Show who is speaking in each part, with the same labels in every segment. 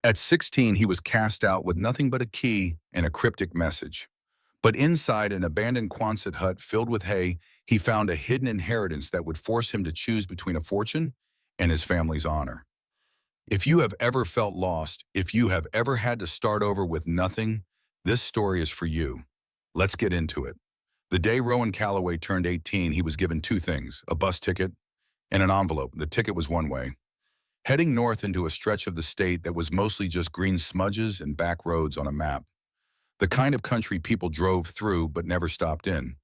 Speaker 1: At 16, he was cast out with nothing but a key and a cryptic message. But inside an abandoned Quonset hut filled with hay, he found a hidden inheritance that would force him to choose between a fortune and his family's honor. If you have ever felt lost, if you have ever had to start over with nothing, this story is for you. Let's get into it. The day Rowan Calloway turned 18, he was given two things, a bus ticket and an envelope. The ticket was one way, heading north into a stretch of the state that was mostly just green smudges and back roads on a map. The kind of country people drove through but never stopped in.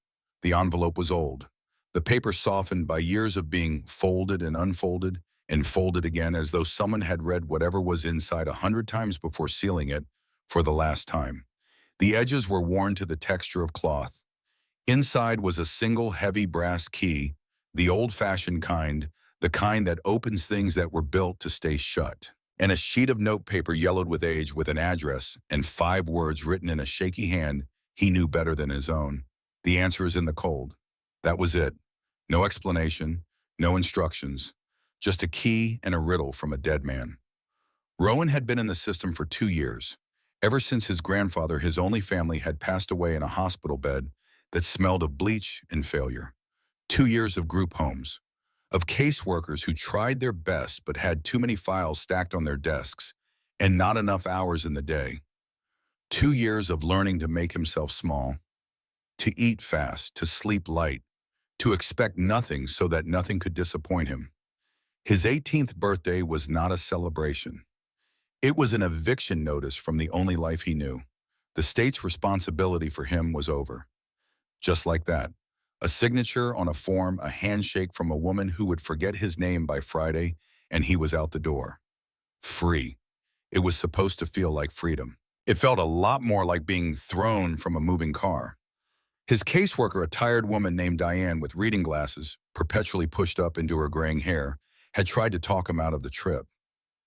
Speaker 1: The envelope was old, the paper softened by years of being folded and folded again as though someone had read whatever was inside 100 times before sealing it for the last time. The edges were worn to the texture of cloth. Inside was a single heavy brass key, the old-fashioned kind, the kind that opens things that were built to stay shut, and a sheet of notepaper yellowed with age with an address and 5 words written in a shaky hand he knew better than his own. The answer is in the cold. That was it. No explanation, no instructions, just a key and a riddle from a dead man. Rowan had been in the system for 2 years, ever since his grandfather, his only family, had passed away in a hospital bed that smelled of bleach and failure. 2 years of group homes, of caseworkers who tried their best but had too many files stacked on their desks and not enough hours in the day. 2 years of learning to make himself small, to eat fast, to sleep light, to expect nothing so that nothing could disappoint him. His 18th birthday was not a celebration. It was an eviction notice from the only life he knew. The state's responsibility for him was over. Just like that. A signature on a form, a handshake from a woman who would forget his name by Friday, and he was out the door. Free. It was supposed to feel like freedom. It felt a lot more like being thrown from a moving car. His caseworker, a tired woman named Diane with reading glasses, perpetually pushed up into her graying hair, had tried to talk him out of the trip.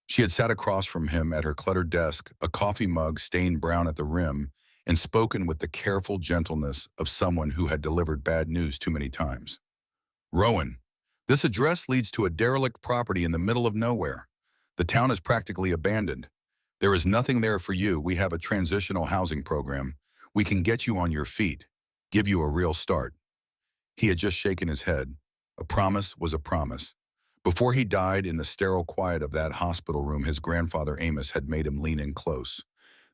Speaker 1: She had sat across from him at her cluttered desk, a coffee mug stained brown at the rim, and spoken with the careful gentleness of someone who had delivered bad news too many times. Rowan, this address leads to a derelict property in the middle of nowhere. The town is practically abandoned. There is nothing there for you. We have a transitional housing program. We can get you on your feet, give you a real start. He had just shaken his head. A promise was a promise. Before he died in the sterile quiet of that hospital room, his grandfather Amos had made him lean in close.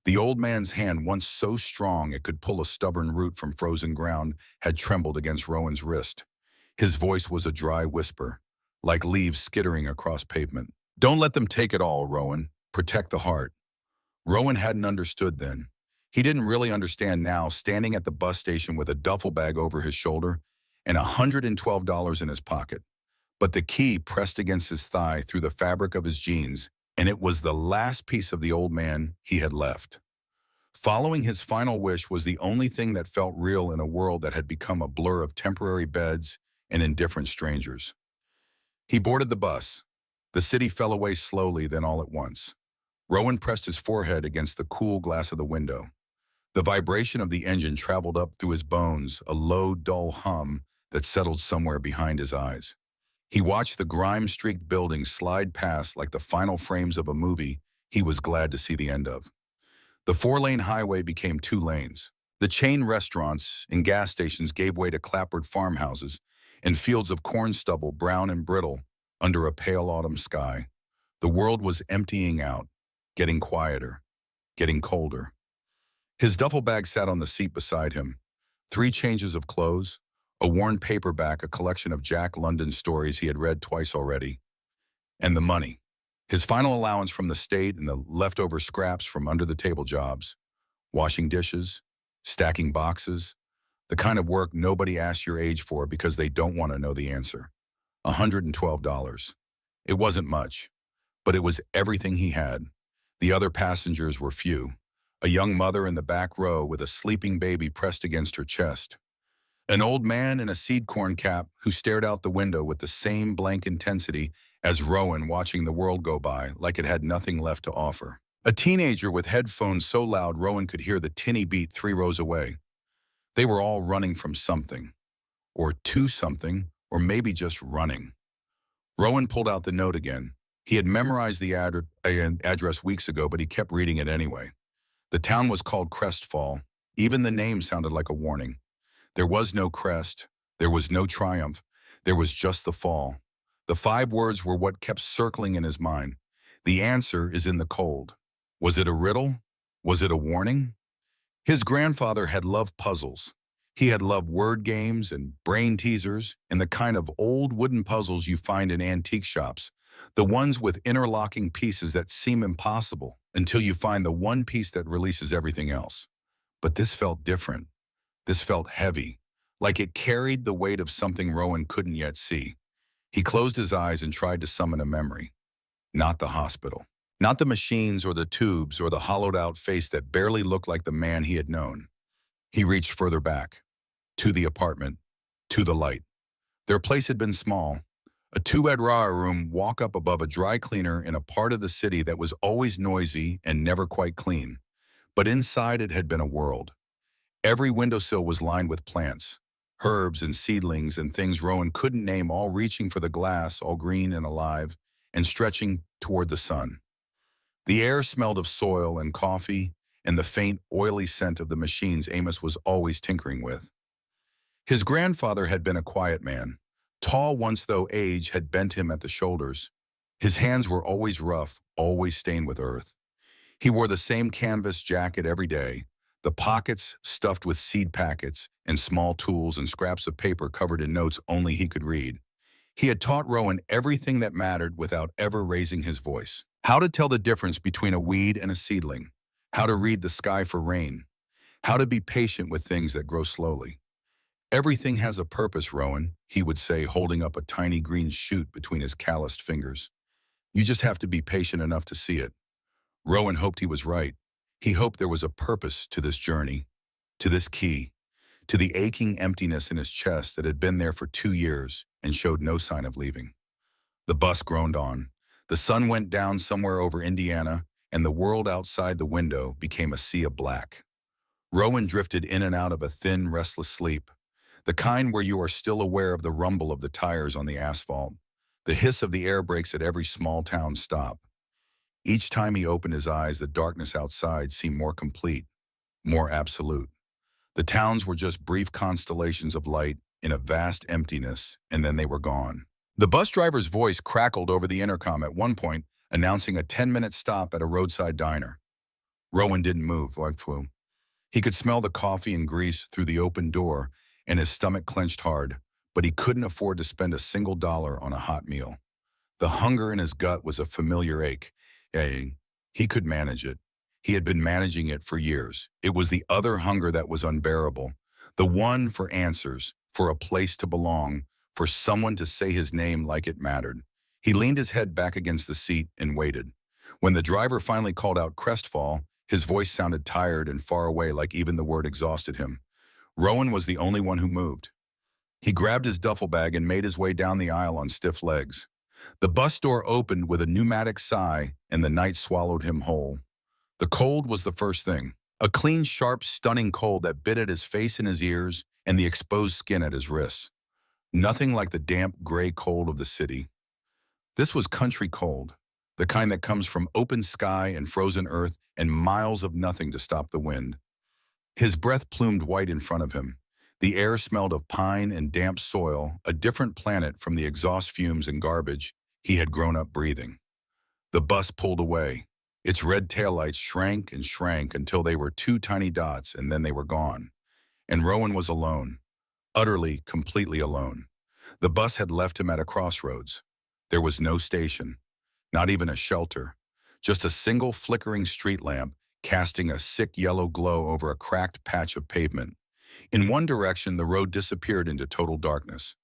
Speaker 1: The old man's hand, once so strong it could pull a stubborn root from frozen ground, had trembled against Rowan's wrist. His voice was a dry whisper, like leaves skittering across pavement. Don't let them take it all, Rowan. Protect the heart. Rowan hadn't understood then. He didn't really understand now, standing at the bus station with a duffel bag over his shoulder and $112 in his pocket. But the key pressed against his thigh through the fabric of his jeans, and it was the last piece of the old man he had left. Following his final wish was the only thing that felt real in a world that had become a blur of temporary beds and indifferent strangers. He boarded the bus. The city fell away slowly, then all at once. Rowan pressed his forehead against the cool glass of the window. The vibration of the engine traveled up through his bones, a low, dull hum that settled somewhere behind his eyes. He watched the grime-streaked buildings slide past like the final frames of a movie he was glad to see the end of. The 4-lane highway became 2 lanes. The chain restaurants and gas stations gave way to clapboard farmhouses and fields of corn stubble, brown and brittle, under a pale autumn sky. The world was emptying out, getting quieter, getting colder. His duffel bag sat on the seat beside him. 3 changes of clothes, a worn paperback, a collection of Jack London stories he had read twice already, and the money. His final allowance from the state and the leftover scraps from under-the-table jobs. Washing dishes, stacking boxes, the kind of work nobody asks your age for because they don't want to know the answer. $112. It wasn't much, but it was everything he had. The other passengers were few. A young mother in the back row with a sleeping baby pressed against her chest. An old man in a seed corn cap who stared out the window with the same blank intensity as Rowan, watching the world go by like it had nothing left to offer. A teenager with headphones so loud Rowan could hear the tinny beat 3 rows away. They were all running from something, or to something, or maybe just running. Rowan pulled out the note again. He had memorized the address weeks ago, but he kept reading it anyway. The town was called Crestfall. Even the name sounded like a warning. There was no crest. There was no triumph. There was just the fall. The 5 words were what kept circling in his mind. The answer is in the cold. Was it a riddle? Was it a warning? His grandfather had loved puzzles. He had loved word games and brain teasers and the kind of old wooden puzzles you find in antique shops, the ones with interlocking pieces that seem impossible until you find the one piece that releases everything else. But this felt different. This felt heavy, like it carried the weight of something Rowan couldn't yet see. He closed his eyes and tried to summon a memory. Not the hospital. Not the machines or the tubes or the hollowed-out face that barely looked like the man he had known. He reached further back, to the apartment, to the light. Their place had been small, a two-bed-raw room walk up above a dry cleaner in a part of the city that was always noisy and never quite clean. But inside it had been a world. Every windowsill was lined with plants, herbs and seedlings and things Rowan couldn't name, all reaching for the glass, all green and alive, and stretching toward the sun. The air smelled of soil and coffee and the faint, oily scent of the machines Amos was always tinkering with. His grandfather had been a quiet man, tall once though age had bent him at the shoulders. His hands were always rough, always stained with earth. He wore the same canvas jacket every day, the pockets stuffed with seed packets and small tools and scraps of paper covered in notes only he could read. He had taught Rowan everything that mattered without ever raising his voice. How to tell the difference between a weed and a seedling. How to read the sky for rain. How to be patient with things that grow slowly. Everything has a purpose, Rowan, he would say, holding up a tiny green shoot between his calloused fingers. You just have to be patient enough to see it. Rowan hoped he was right. He hoped there was a purpose to this journey, to this key, to the aching emptiness in his chest that had been there for 2 years and showed no sign of leaving. The bus groaned on. The sun went down somewhere over Indiana, and the world outside the window became a sea of black. Rowan drifted in and out of a thin, restless sleep, the kind where you are still aware of the rumble of the tires on the asphalt, the hiss of the air brakes at every small town stop. Each time he opened his eyes, the darkness outside seemed more complete, more absolute. The towns were just brief constellations of light in a vast emptiness, and then they were gone. The bus driver's voice crackled over the intercom at one point, announcing a 10-minute stop at a roadside diner. Rowan didn't move. He could smell the coffee and grease through the open door, and his stomach clenched hard, but he couldn't afford to spend a single dollar on a hot meal. The hunger in his gut was a familiar ache. He could manage it. He had been managing it for years. It was the other hunger that was unbearable, the one for answers, for a place to belong, for someone to say his name like it mattered. He leaned his head back against the seat and waited. When the driver finally called out Crestfall, his voice sounded tired and far away, like even the word exhausted him. Rowan was the only one who moved. He grabbed his duffel bag and made his way down the aisle on stiff legs. The bus door opened with a pneumatic sigh, and the night swallowed him whole. The cold was the first thing. A clean, sharp, stunning cold that bit at his face and his ears and the exposed skin at his wrists. Nothing like the damp, gray cold of the city. This was country cold, the kind that comes from open sky and frozen earth and miles of nothing to stop the wind. His breath plumed white in front of him. The air smelled of pine and damp soil, a different planet from the exhaust fumes and garbage he had grown up breathing. The bus pulled away. Its red taillights shrank and shrank until they were 2 tiny dots, and then they were gone. And Rowan was alone, utterly, completely alone. The bus had left him at a crossroads. There was no station, not even a shelter, just a single flickering street lamp casting a sick yellow glow over a cracked patch of pavement. In one direction, the road disappeared into total darkness.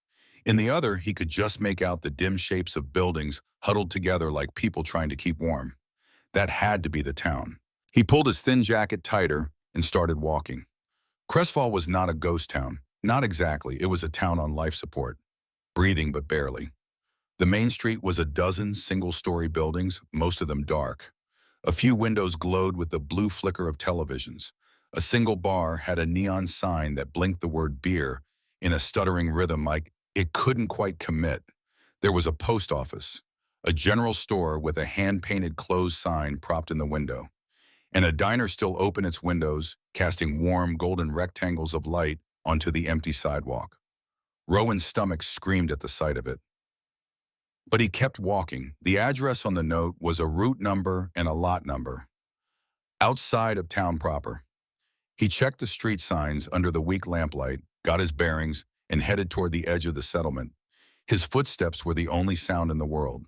Speaker 1: In the other, he could just make out the dim shapes of buildings huddled together like people trying to keep warm. That had to be the town. He pulled his thin jacket tighter and started walking. Crestfall was not a ghost town. Not exactly. It was a town on life support, breathing but barely. The main street was a dozen single-story buildings, most of them dark. A few windows glowed with the blue flicker of televisions. A single bar had a neon sign that blinked the word beer in a stuttering rhythm like it couldn't quite commit. There was a post office, a general store with a hand-painted closed sign propped in the window, and a diner still open its windows, casting warm, golden rectangles of light onto the empty sidewalk. Rowan's stomach screamed at the sight of it. But he kept walking. The address on the note was a route number and a lot number. Outside of town proper. He checked the street signs under the weak lamplight, got his bearings, and headed toward the edge of the settlement. His footsteps were the only sound in the world.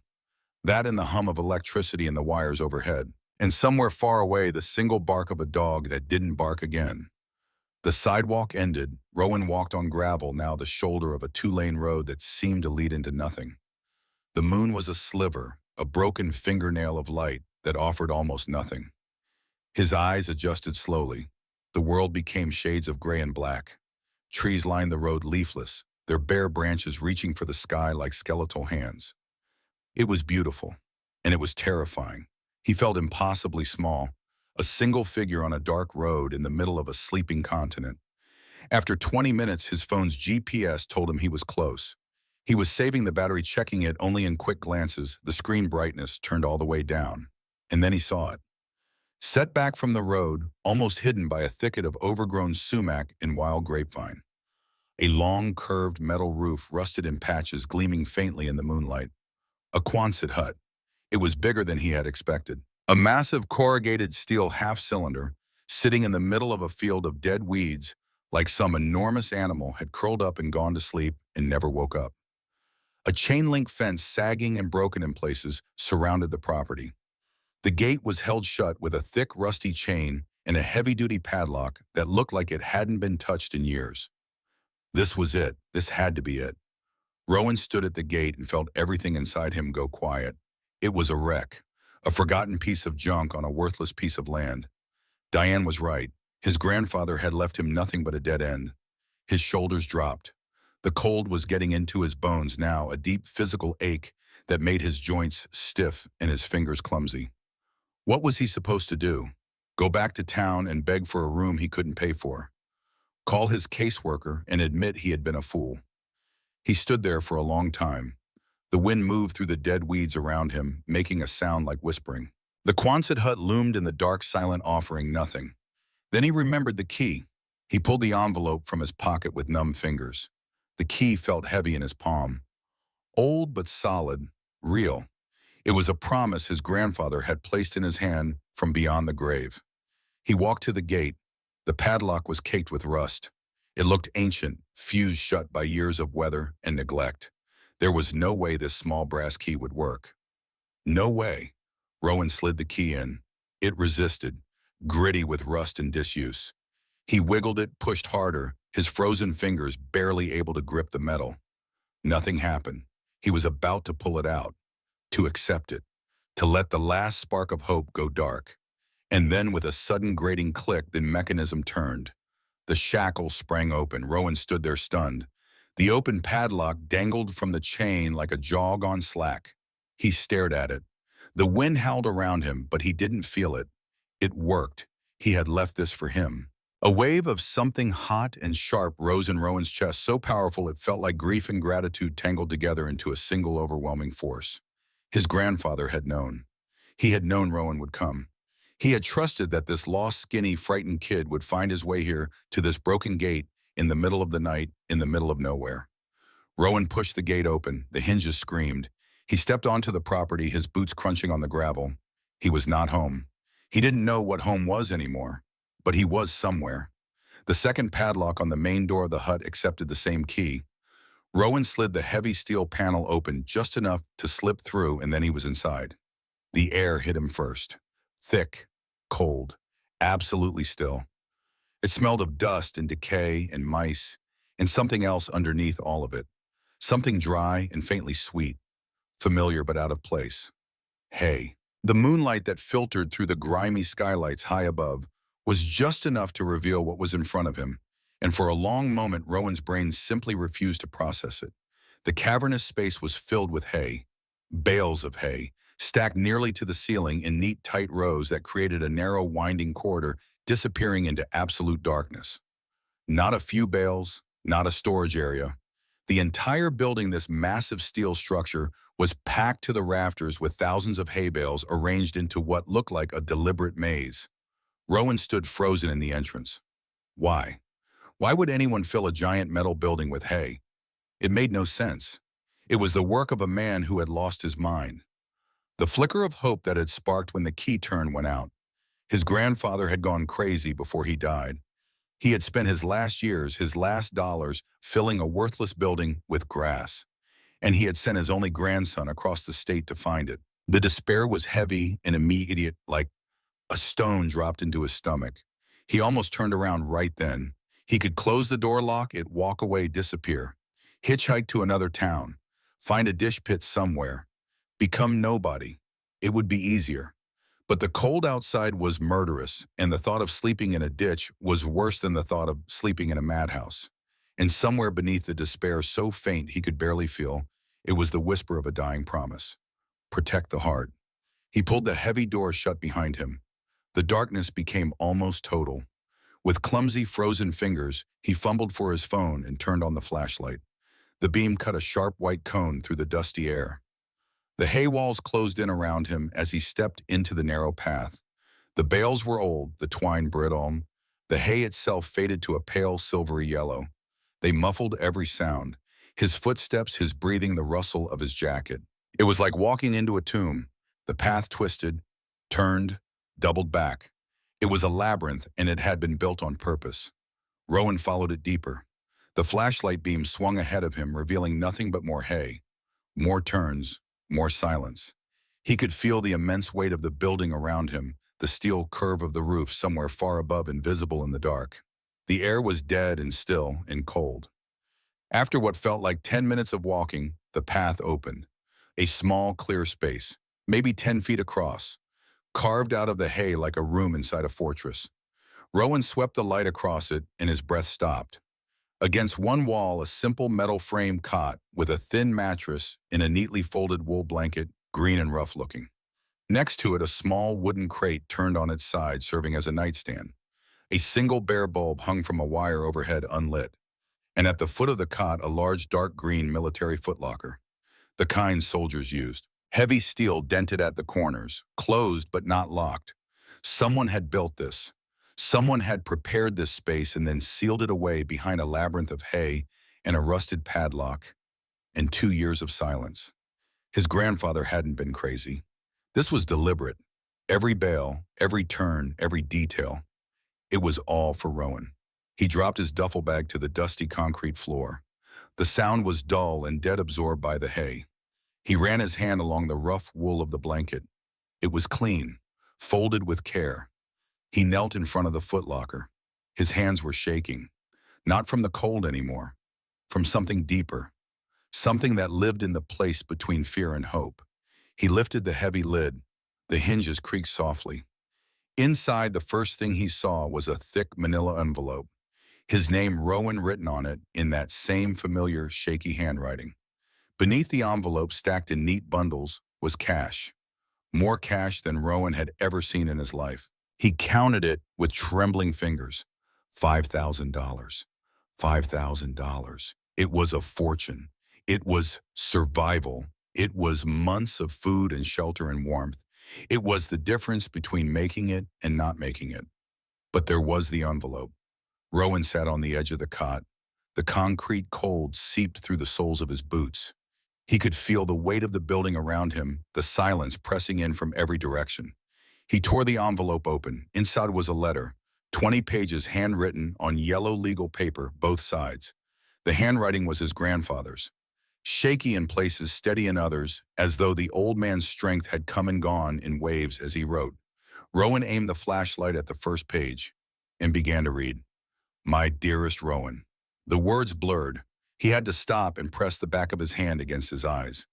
Speaker 1: That and the hum of electricity in the wires overhead. And somewhere far away, the single bark of a dog that didn't bark again. The sidewalk ended. Rowan walked on gravel, now the shoulder of a two-lane road that seemed to lead into nothing. The moon was a sliver, a broken fingernail of light that offered almost nothing. His eyes adjusted slowly. The world became shades of gray and black. Trees lined the road leafless, their bare branches reaching for the sky like skeletal hands. It was beautiful, and it was terrifying. He felt impossibly small, a single figure on a dark road in the middle of a sleeping continent. After 20 minutes, his phone's GPS told him he was close. He was saving the battery, checking it only in quick glances, the screen brightness turned all the way down. And then he saw it. Set back from the road, almost hidden by a thicket of overgrown sumac and wild grapevine. A long, curved metal roof rusted in patches, gleaming faintly in the moonlight. A Quonset hut. It was bigger than he had expected. A massive corrugated steel half-cylinder, sitting in the middle of a field of dead weeds, like some enormous animal had curled up and gone to sleep and never woke up. A chain-link fence, sagging and broken in places, surrounded the property. The gate was held shut with a thick, rusty chain and a heavy-duty padlock that looked like it hadn't been touched in years. This was it. This had to be it. Rowan stood at the gate and felt everything inside him go quiet. It was a wreck, a forgotten piece of junk on a worthless piece of land. Diane was right. His grandfather had left him nothing but a dead end. His shoulders dropped. The cold was getting into his bones now, a deep physical ache that made his joints stiff and his fingers clumsy. What was he supposed to do? Go back to town and beg for a room he couldn't pay for? Call his caseworker and admit he had been a fool? He stood there for a long time. The wind moved through the dead weeds around him, making a sound like whispering. The Quonset hut loomed in the dark, silent, offering nothing. Then he remembered the key. He pulled the envelope from his pocket with numb fingers. The key felt heavy in his palm. Old but solid, real. It was a promise his grandfather had placed in his hand from beyond the grave. He walked to the gate. The padlock was caked with rust. It looked ancient, fused shut by years of weather and neglect. There was no way this small brass key would work. No way. Rowan slid the key in. It resisted, gritty with rust and disuse. He wiggled it, pushed harder, his frozen fingers barely able to grip the metal. Nothing happened. He was about to pull it out, to accept it, to let the last spark of hope go dark. And then with a sudden grating click, the mechanism turned. The shackle sprang open. Rowan stood there stunned. The open padlock dangled from the chain like a jaw gone slack. He stared at it. The wind howled around him, but he didn't feel it. It worked. He had left this for him. A wave of something hot and sharp rose in Rowan's chest, so powerful it felt like grief and gratitude tangled together into a single overwhelming force. His grandfather had known. He had known Rowan would come. He had trusted that this lost, skinny, frightened kid would find his way here to this broken gate in the middle of the night, in the middle of nowhere. Rowan pushed the gate open. The hinges screamed. He stepped onto the property, his boots crunching on the gravel. He was not home. He didn't know what home was anymore, but he was somewhere. The second padlock on the main door of the hut accepted the same key. Rowan slid the heavy steel panel open just enough to slip through, and then he was inside. The air hit him first. Thick, cold, absolutely still. It smelled of dust and decay and mice, and something else underneath all of it. Something dry and faintly sweet, familiar but out of place. Hay. The moonlight that filtered through the grimy skylights high above was just enough to reveal what was in front of him, and for a long moment Rowan's brain simply refused to process it. The cavernous space was filled with hay, bales of hay, stacked nearly to the ceiling in neat, tight rows that created a narrow, winding corridor disappearing into absolute darkness. Not a few bales, not a storage area, The entire building, this massive steel structure, was packed to the rafters with thousands of hay bales arranged into what looked like a deliberate maze. Rowan stood frozen in the entrance. Why? Why would anyone fill a giant metal building with hay? It made no sense. It was the work of a man who had lost his mind. The flicker of hope that had sparked when the key turn went out. His grandfather had gone crazy before he died. He had spent his last years, his last dollars, filling a worthless building with grass, and he had sent his only grandson across the state to find it. The despair was heavy and immediate, like a stone dropped into his stomach. He almost turned around right then. He could close the door lock, it walk away, disappear. Hitchhike to another town. Find a dish pit somewhere. Become nobody. It would be easier. But the cold outside was murderous, and the thought of sleeping in a ditch was worse than the thought of sleeping in a madhouse. And somewhere beneath the despair so faint he could barely feel, it was the whisper of a dying promise. Protect the heart. He pulled the heavy door shut behind him. The darkness became almost total. With clumsy, frozen fingers, he fumbled for his phone and turned on the flashlight. The beam cut a sharp white cone through the dusty air. The hay walls closed in around him as he stepped into the narrow path. The bales were old, the twine brittle. The hay itself faded to a pale silvery yellow. They muffled every sound. His footsteps, his breathing, the rustle of his jacket. It was like walking into a tomb. The path twisted, turned, doubled back. It was a labyrinth, and it had been built on purpose. Rowan followed it deeper. The flashlight beam swung ahead of him, revealing nothing but more hay. More turns, more silence. He could feel the immense weight of the building around him, the steel curve of the roof somewhere far above, invisible in the dark. The air was dead and still and cold. After what felt like 10 minutes of walking, the path opened. A small, clear space, maybe 10 feet across, carved out of the hay like a room inside a fortress. Rowan swept the light across it, and his breath stopped. Against one wall, a simple metal frame cot with a thin mattress in a neatly folded wool blanket, green and rough-looking. Next to it, a small wooden crate turned on its side, serving as a nightstand. A single bare bulb hung from a wire overhead, unlit. And at the foot of the cot, a large dark green military footlocker, the kind soldiers used. Heavy steel dented at the corners, closed but not locked. Someone had built this. Someone had prepared this space and then sealed it away behind a labyrinth of hay and a rusted padlock, and 2 years of silence. His grandfather hadn't been crazy. This was deliberate. Every bale, every turn, every detail. It was all for Rowan. He dropped his duffel bag to the dusty concrete floor. The sound was dull and dead, absorbed by the hay. He ran his hand along the rough wool of the blanket. It was clean, folded with care. He knelt in front of the footlocker. His hands were shaking, not from the cold anymore, from something deeper, something that lived in the place between fear and hope. He lifted the heavy lid. The hinges creaked softly. Inside, the first thing he saw was a thick manila envelope, his name, Rowan, written on it in that same familiar, shaky handwriting. Beneath the envelope, stacked in neat bundles, was cash. More cash than Rowan had ever seen in his life. He counted it with trembling fingers. $5,000. $5,000. It was a fortune. It was survival. It was months of food and shelter and warmth. It was the difference between making it and not making it. But there was the envelope. Rowan sat on the edge of the cot. The concrete cold seeped through the soles of his boots. He could feel the weight of the building around him, the silence pressing in from every direction. He tore the envelope open. Inside was a letter, 20 pages handwritten on yellow legal paper, both sides. The handwriting was his grandfather's, shaky in places, steady in others, as though the old man's strength had come and gone in waves as he wrote. Rowan aimed the flashlight at the first page and began to read. My dearest Rowan. The words blurred. He had to stop and press the back of his hand against his eyes.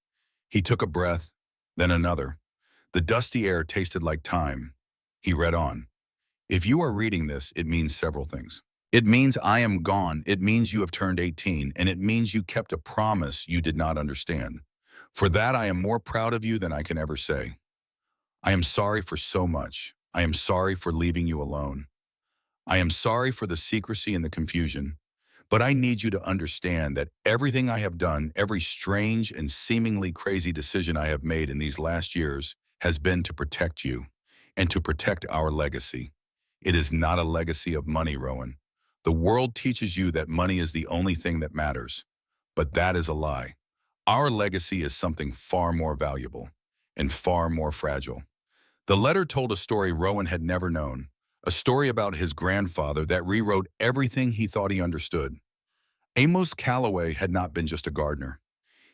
Speaker 1: He took a breath, then another. The dusty air tasted like time. He read on. If you are reading this, it means several things. It means I am gone. It means you have turned 18, and it means you kept a promise you did not understand. For that, I am more proud of you than I can ever say. I am sorry for so much. I am sorry for leaving you alone. I am sorry for the secrecy and the confusion. But I need you to understand that everything I have done, every strange and seemingly crazy decision I have made in these last years has been to protect you and to protect our legacy. It is not a legacy of money, Rowan. The world teaches you that money is the only thing that matters, but that is a lie. Our legacy is something far more valuable and far more fragile. The letter told a story Rowan had never known, a story about his grandfather that rewrote everything he thought he understood. Amos Calloway had not been just a gardener.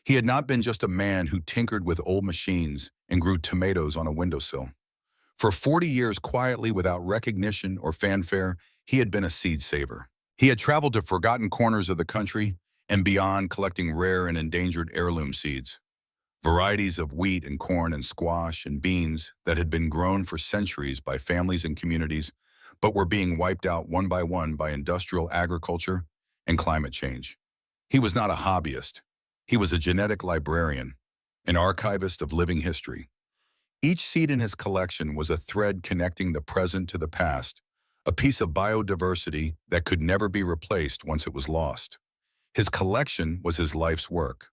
Speaker 1: He had not been just a man who tinkered with old machines and grew tomatoes on a windowsill. For 40 years quietly without recognition or fanfare, he had been a seed saver. He had traveled to forgotten corners of the country and beyond collecting rare and endangered heirloom seeds, varieties of wheat and corn and squash and beans that had been grown for centuries by families and communities, but were being wiped out one by industrial agriculture and climate change. He was not a hobbyist. He was a genetic librarian, an archivist of living history. Each seed in his collection was a thread connecting the present to the past, a piece of biodiversity that could never be replaced once it was lost. His collection was his life's work,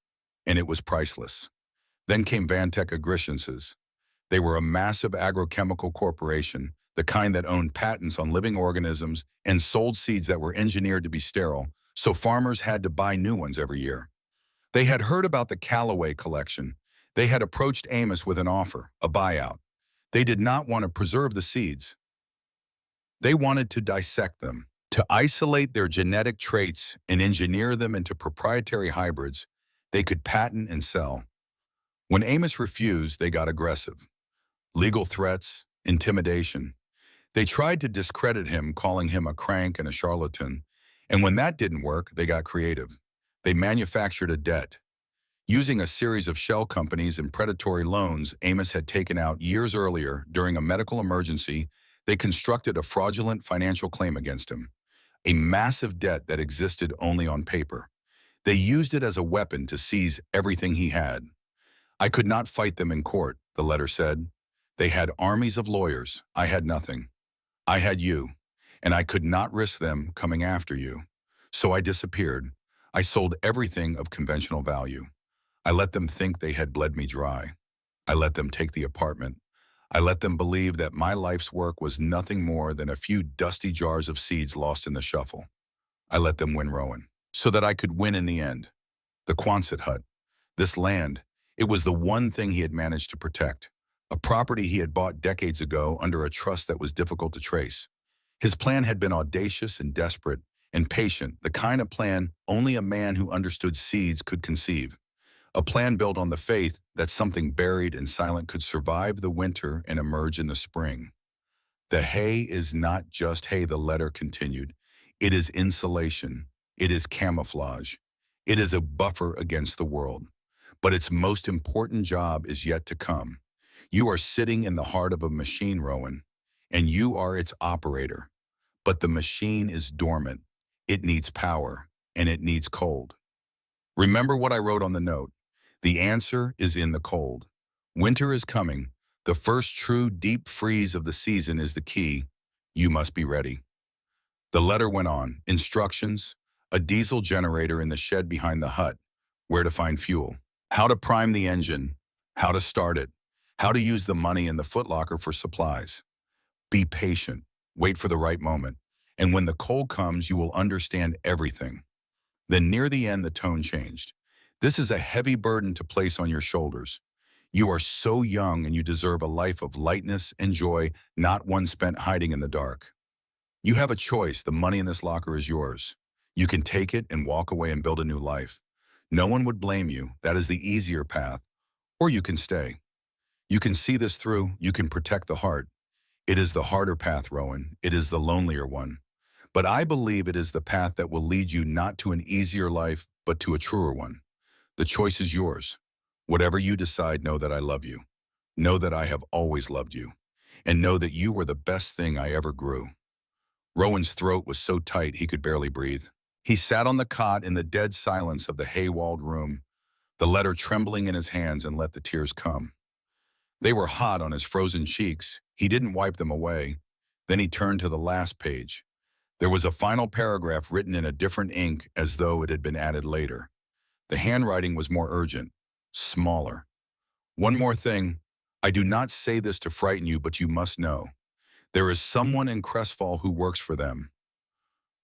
Speaker 1: and it was priceless. Then came Vantech Agrisciences. They were a massive agrochemical corporation, the kind that owned patents on living organisms and sold seeds that were engineered to be sterile, so farmers had to buy new ones every year. They had heard about the Callaway collection. They had approached Amos with an offer, a buyout. They did not want to preserve the seeds. They wanted to dissect them, to isolate their genetic traits and engineer them into proprietary hybrids they could patent and sell. When Amos refused, they got aggressive. Legal threats, intimidation. They tried to discredit him, calling him a crank and a charlatan. And when that didn't work, they got creative. They manufactured a debt. Using a series of shell companies and predatory loans Amos had taken out years earlier during a medical emergency, they constructed a fraudulent financial claim against him, a massive debt that existed only on paper. They used it as a weapon to seize everything he had. I could not fight them in court, the letter said. They had armies of lawyers. I had nothing. I had you, and I could not risk them coming after you. So I disappeared. I sold everything of conventional value. I let them think they had bled me dry. I let them take the apartment. I let them believe that my life's work was nothing more than a few dusty jars of seeds lost in the shuffle. I let them win Rowan, so that I could win in the end. The Quonset hut, this land, it was the one thing he had managed to protect, a property he had bought decades ago under a trust that was difficult to trace. His plan had been audacious and desperate and patient, the kind of plan only a man who understood seeds could conceive. A plan built on the faith that something buried and silent could survive the winter and emerge in the spring. The hay is not just hay, the letter continued. It is insulation. It is camouflage. It is a buffer against the world. But its most important job is yet to come. You are sitting in the heart of a machine, Rowan, and you are its operator. But the machine is dormant. It needs power, and it needs cold. Remember what I wrote on the note. The answer is in the cold. Winter is coming. The first true deep freeze of the season is the key. You must be ready. The letter went on. Instructions, a diesel generator in the shed behind the hut, where to find fuel, how to prime the engine, how to start it, how to use the money in the footlocker for supplies. Be patient. Wait for the right moment. And when the cold comes, you will understand everything. Then near the end, the tone changed. This is a heavy burden to place on your shoulders. You are so young and you deserve a life of lightness and joy, not one spent hiding in the dark. You have a choice. The money in this locker is yours. You can take it and walk away and build a new life. No one would blame you. That is the easier path. Or you can stay. You can see this through. You can protect the heart. It is the harder path, Rowan. It is the lonelier one. But I believe it is the path that will lead you not to an easier life, but to a truer one. The choice is yours. Whatever you decide, know that I love you. Know that I have always loved you. And know that you were the best thing I ever grew. Rowan's throat was so tight he could barely breathe. He sat on the cot in the dead silence of the hay-walled room, the letter trembling in his hands, and let the tears come. They were hot on his frozen cheeks. He didn't wipe them away. Then he turned to the last page. There was a final paragraph written in a different ink as though it had been added later. The handwriting was more urgent, smaller. One more thing. I do not say this to frighten you, but you must know. There is someone in Crestfall who works for them.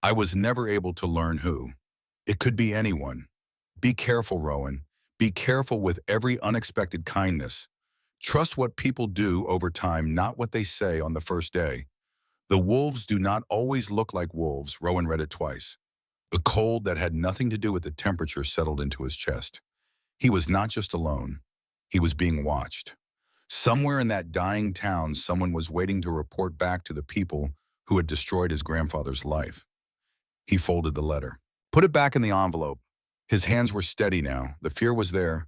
Speaker 1: I was never able to learn who. It could be anyone. Be careful, Rowan. Be careful with every unexpected kindness. Trust what people do over time, not what they say on the first day. The wolves do not always look like wolves, Rowan read it twice. A cold that had nothing to do with the temperature settled into his chest. He was not just alone. He was being watched. Somewhere in that dying town, someone was waiting to report back to the people who had destroyed his grandfather's life. He folded the letter. Put it back in the envelope. His hands were steady now. The fear was there.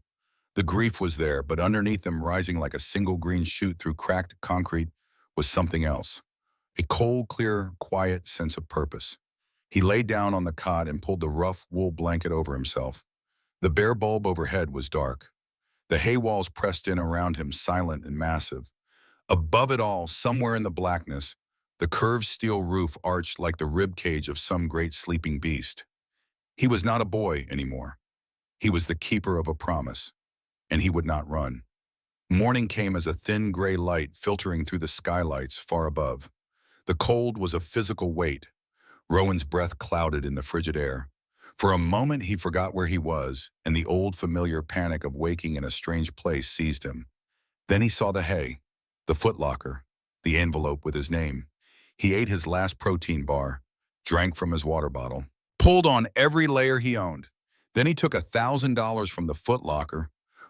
Speaker 1: The grief was there, but underneath them, rising like a single green shoot through cracked concrete, was something else. A cold, clear, quiet sense of purpose. He lay down on the cot and pulled the rough wool blanket over himself. The bare bulb overhead was dark. The hay walls pressed in around him, silent and massive. Above it all, somewhere in the blackness, the curved steel roof arched like the rib cage of some great sleeping beast. He was not a boy anymore. He was the keeper of a promise, and he would not run. Morning came as a thin gray light filtering through the skylights far above. The cold was a physical weight. Rowan's breath clouded in the frigid air. For a moment he forgot where he was, and the old familiar panic of waking in a strange place seized him. Then he saw the hay, the footlocker, the envelope with his name. He ate his last protein bar, drank from his water bottle, pulled on every layer he owned. Then he took $1,000 from the footlocker,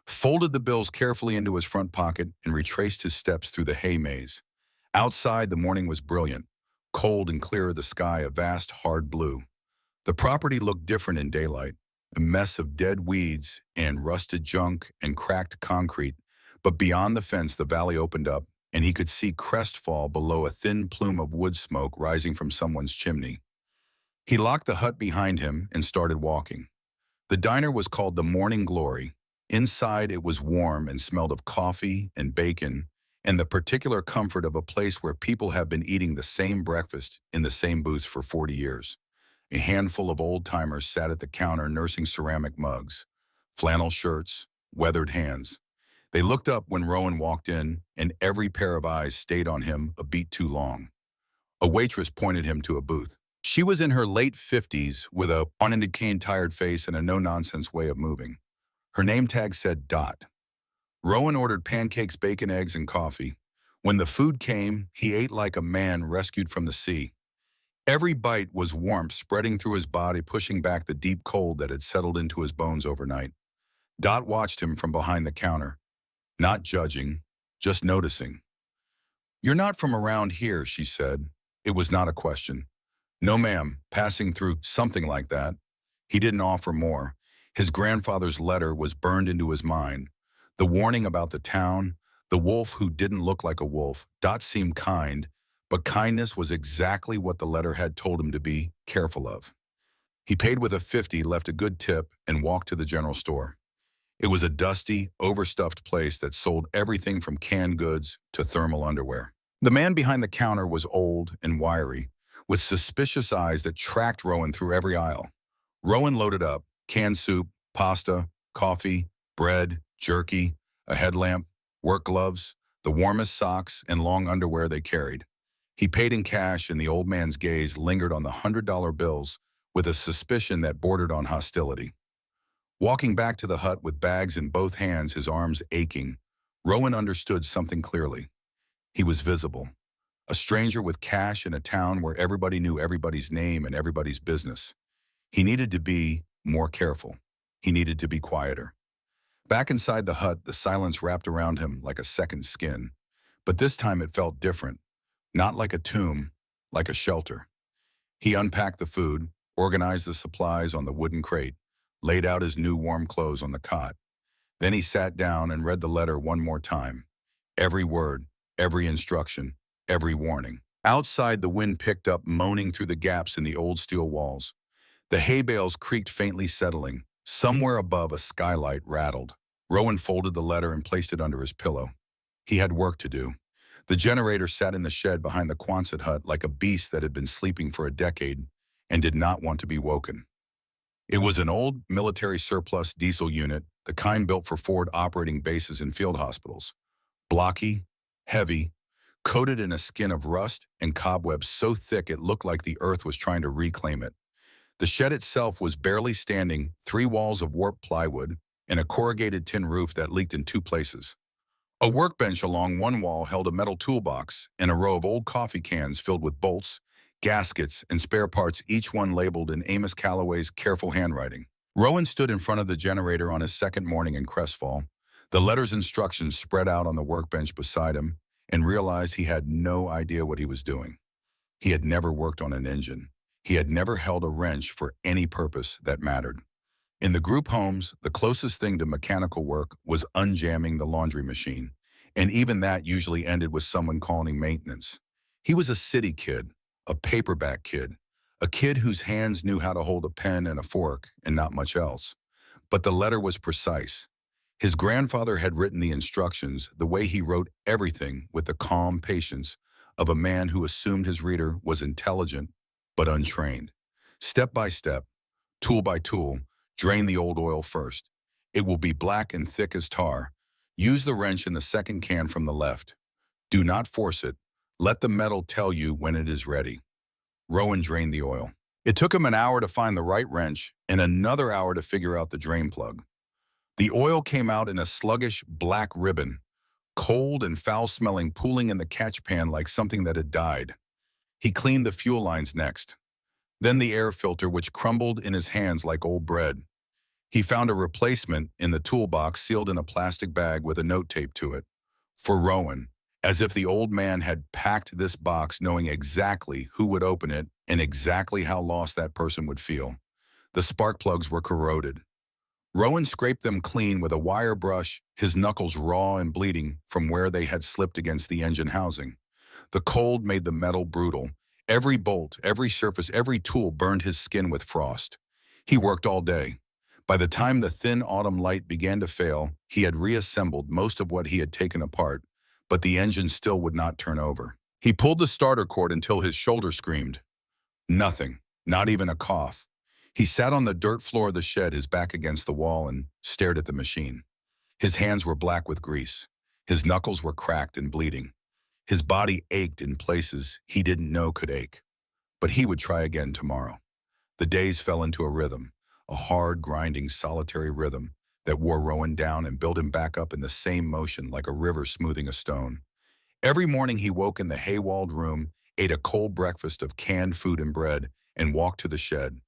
Speaker 1: folded the bills carefully into his front pocket, and retraced his steps through the hay maze. Outside, the morning was brilliant, cold and clear, the sky a vast, hard blue. The property looked different in daylight, a mess of dead weeds and rusted junk and cracked concrete, but beyond the fence the valley opened up, and he could see Crestfall below, a thin plume of wood smoke rising from someone's chimney. He locked the hut behind him and started walking. The diner was called the Morning Glory. Inside it was warm and smelled of coffee and bacon and the particular comfort of a place where people have been eating the same breakfast in the same booths for 40 years. A handful of old-timers sat at the counter nursing ceramic mugs, flannel shirts, weathered hands. They looked up when Rowan walked in, and every pair of eyes stayed on him a beat too long. A waitress pointed him to a booth. She was in her late 50s with a unindicated tired face and a no-nonsense way of moving. Her name tag said Dot. Rowan ordered pancakes, bacon, eggs, and coffee. When the food came, he ate like a man rescued from the sea. Every bite was warmth spreading through his body, pushing back the deep cold that had settled into his bones overnight. Dot watched him from behind the counter, not judging, just noticing. "You're not from around here," she said. It was not a question. "No, ma'am," passing through something like that. He didn't offer more. His grandfather's letter was burned into his mind. The warning about the town, the wolf who didn't look like a wolf. Dot seemed kind, but kindness was exactly what the letter had told him to be careful of. He paid with a 50, left a good tip, and walked to the general store. It was a dusty, overstuffed place that sold everything from canned goods to thermal underwear. The man behind the counter was old and wiry, with suspicious eyes that tracked Rowan through every aisle. Rowan loaded up canned soup, pasta, coffee, bread, jerky, a headlamp, work gloves, the warmest socks and long underwear they carried. He paid in cash, and the old man's gaze lingered on the $100 bills with a suspicion that bordered on hostility. Walking back to the hut with bags in both hands, his arms aching, Rowan understood something clearly. He was visible. A stranger with cash in a town where everybody knew everybody's name and everybody's business. He needed to be more careful. He needed to be quieter. Back inside the hut, the silence wrapped around him like a second skin. But this time it felt different. Not like a tomb, like a shelter. He unpacked the food, organized the supplies on the wooden crate, laid out his new warm clothes on the cot. Then he sat down and read the letter one more time. Every word, every instruction, every warning. Outside, the wind picked up, moaning through the gaps in the old steel walls. The hay bales creaked, faintly settling. Somewhere above, a skylight rattled. Rowan folded the letter and placed it under his pillow. He had work to do. The generator sat in the shed behind the Quonset hut like a beast that had been sleeping for a decade and did not want to be woken. It was an old military surplus diesel unit, the kind built for forward operating bases and field hospitals. Blocky, heavy, coated in a skin of rust and cobwebs so thick it looked like the earth was trying to reclaim it. The shed itself was barely standing, three walls of warped plywood, and a corrugated tin roof that leaked in two places. A workbench along one wall held a metal toolbox and a row of old coffee cans filled with bolts, gaskets, and spare parts, each one labeled in Amos Calloway's careful handwriting. Rowan stood in front of the generator on his second morning in Crestfall, the letter's instructions spread out on the workbench beside him, and realized he had no idea what he was doing. He had never worked on an engine. He had never held a wrench for any purpose that mattered. In the group homes, the closest thing to mechanical work was unjamming the laundry machine, and even that usually ended with someone calling maintenance. He was a city kid, a paperback kid, a kid whose hands knew how to hold a pen and a fork and not much else. But the letter was precise. His grandfather had written the instructions the way he wrote everything, with the calm patience of a man who assumed his reader was intelligent but untrained. Step by step, tool by tool, drain the old oil first. It will be black and thick as tar. Use the wrench in the second can from the left. Do not force it. Let the metal tell you when it is ready. Rowan drained the oil. It took him an hour to find the right wrench and another hour to figure out the drain plug. The oil came out in a sluggish black ribbon, cold and foul-smelling, pooling in the catch pan like something that had died. He cleaned the fuel lines next, then the air filter, which crumbled in his hands like old bread. He found a replacement in the toolbox sealed in a plastic bag with a note taped to it. For Rowan, as if the old man had packed this box knowing exactly who would open it and exactly how lost that person would feel. The spark plugs were corroded. Rowan scraped them clean with a wire brush, his knuckles raw and bleeding from where they had slipped against the engine housing. The cold made the metal brutal. Every bolt, every surface, every tool burned his skin with frost. He worked all day. By the time the thin autumn light began to fail, he had reassembled most of what he had taken apart, but the engine still would not turn over. He pulled the starter cord until his shoulder screamed. Nothing, not even a cough. He sat on the dirt floor of the shed, his back against the wall, and stared at the machine. His hands were black with grease. His knuckles were cracked and bleeding. His body ached in places he didn't know could ache. But he would try again tomorrow. The days fell into a rhythm, a hard, grinding, solitary rhythm that wore Rowan down and built him back up in the same motion like a river smoothing a stone. Every morning he woke in the hay-walled room, ate a cold breakfast of canned food and bread, and walked to the shed.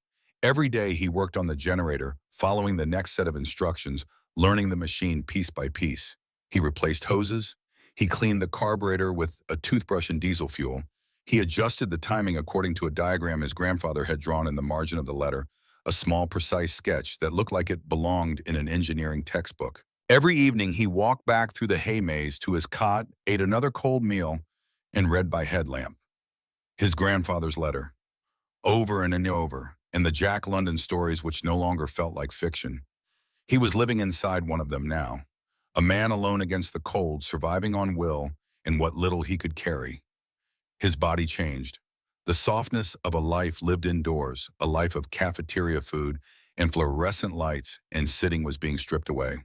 Speaker 1: Every day he worked on the generator, following the next set of instructions, learning the machine piece by piece. He replaced hoses. He cleaned the carburetor with a toothbrush and diesel fuel. He adjusted the timing according to a diagram his grandfather had drawn in the margin of the letter, a small, precise sketch that looked like it belonged in an engineering textbook. Every evening he walked back through the hay maze to his cot, ate another cold meal, and read by headlamp. His grandfather's letter, over and over, and the Jack London stories which no longer felt like fiction. He was living inside one of them now, a man alone against the cold, surviving on will and what little he could carry. His body changed. The softness of a life lived indoors, a life of cafeteria food and fluorescent lights, and sitting was being stripped away.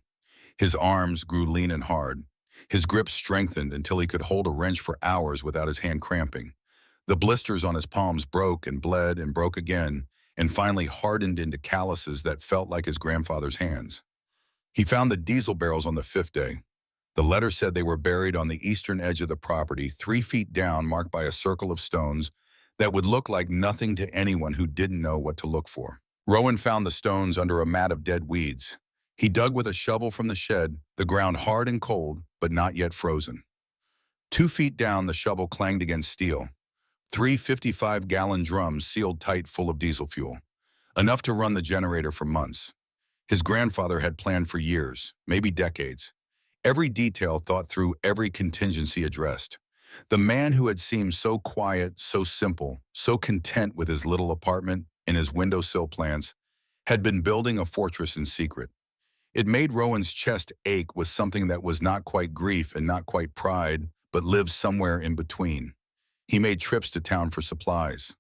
Speaker 1: His arms grew lean and hard. His grip strengthened until he could hold a wrench for hours without his hand cramping. The blisters on his palms broke and bled and broke again, and finally hardened into calluses that felt like his grandfather's hands. He found the diesel barrels on the fifth day. The letter said they were buried on the eastern edge of the property, 3 feet down, marked by a circle of stones that would look like nothing to anyone who didn't know what to look for. Rowan found the stones under a mat of dead weeds. He dug with a shovel from the shed, the ground hard and cold, but not yet frozen. 2 feet down, the shovel clanged against steel. 3 55-gallon drums sealed tight full of diesel fuel, enough to run the generator for months. His grandfather had planned for years, maybe decades. Every detail thought through, every contingency addressed. The man who had seemed so quiet, so simple, so content with his little apartment and his windowsill plants, had been building a fortress in secret. It made Rowan's chest ache with something that was not quite grief and not quite pride, but lived somewhere in between. He made trips to town for supplies.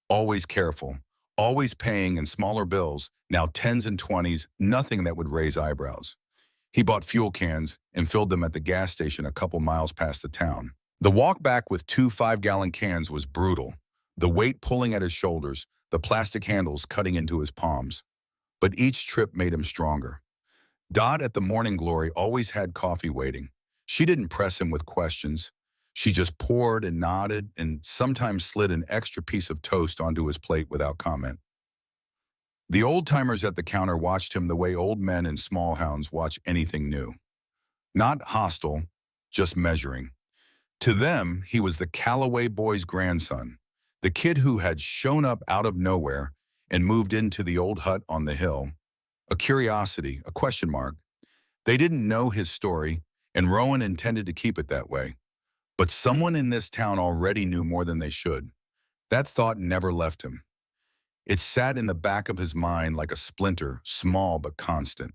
Speaker 1: Always careful, always paying in smaller bills, now tens and twenties, nothing that would raise eyebrows. He bought fuel cans and filled them at the gas station a couple miles past the town. The walk back with two 5-gallon cans was brutal, the weight pulling at his shoulders, the plastic handles cutting into his palms. But each trip made him stronger. Dot at the Morning Glory always had coffee waiting. She didn't press him with questions. She just poured and nodded and sometimes slid an extra piece of toast onto his plate without comment. The old-timers at the counter watched him the way old men and small hounds watch anything new. Not hostile, just measuring. To them, he was the Callaway boy's grandson, the kid who had shown up out of nowhere and moved into the old hut on the hill. A curiosity, a question mark. They didn't know his story, and Rowan intended to keep it that way. But someone in this town already knew more than they should. That thought never left him. It sat in the back of his mind like a splinter, small but constant.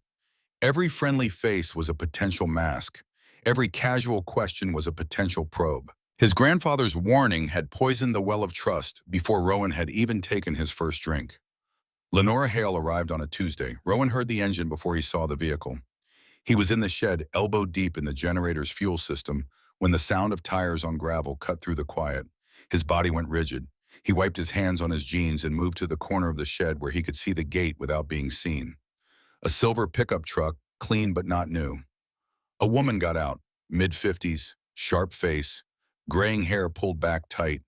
Speaker 1: Every friendly face was a potential mask. Every casual question was a potential probe. His grandfather's warning had poisoned the well of trust before Rowan had even taken his first drink. Lenora Hale arrived on a Tuesday. Rowan heard the engine before he saw the vehicle. He was in the shed, elbow deep in the generator's fuel system, when the sound of tires on gravel cut through the quiet. His body went rigid. He wiped his hands on his jeans and moved to the corner of the shed where he could see the gate without being seen. A silver pickup truck, clean but not new. A woman got out, mid-50s, sharp face, graying hair pulled back tight.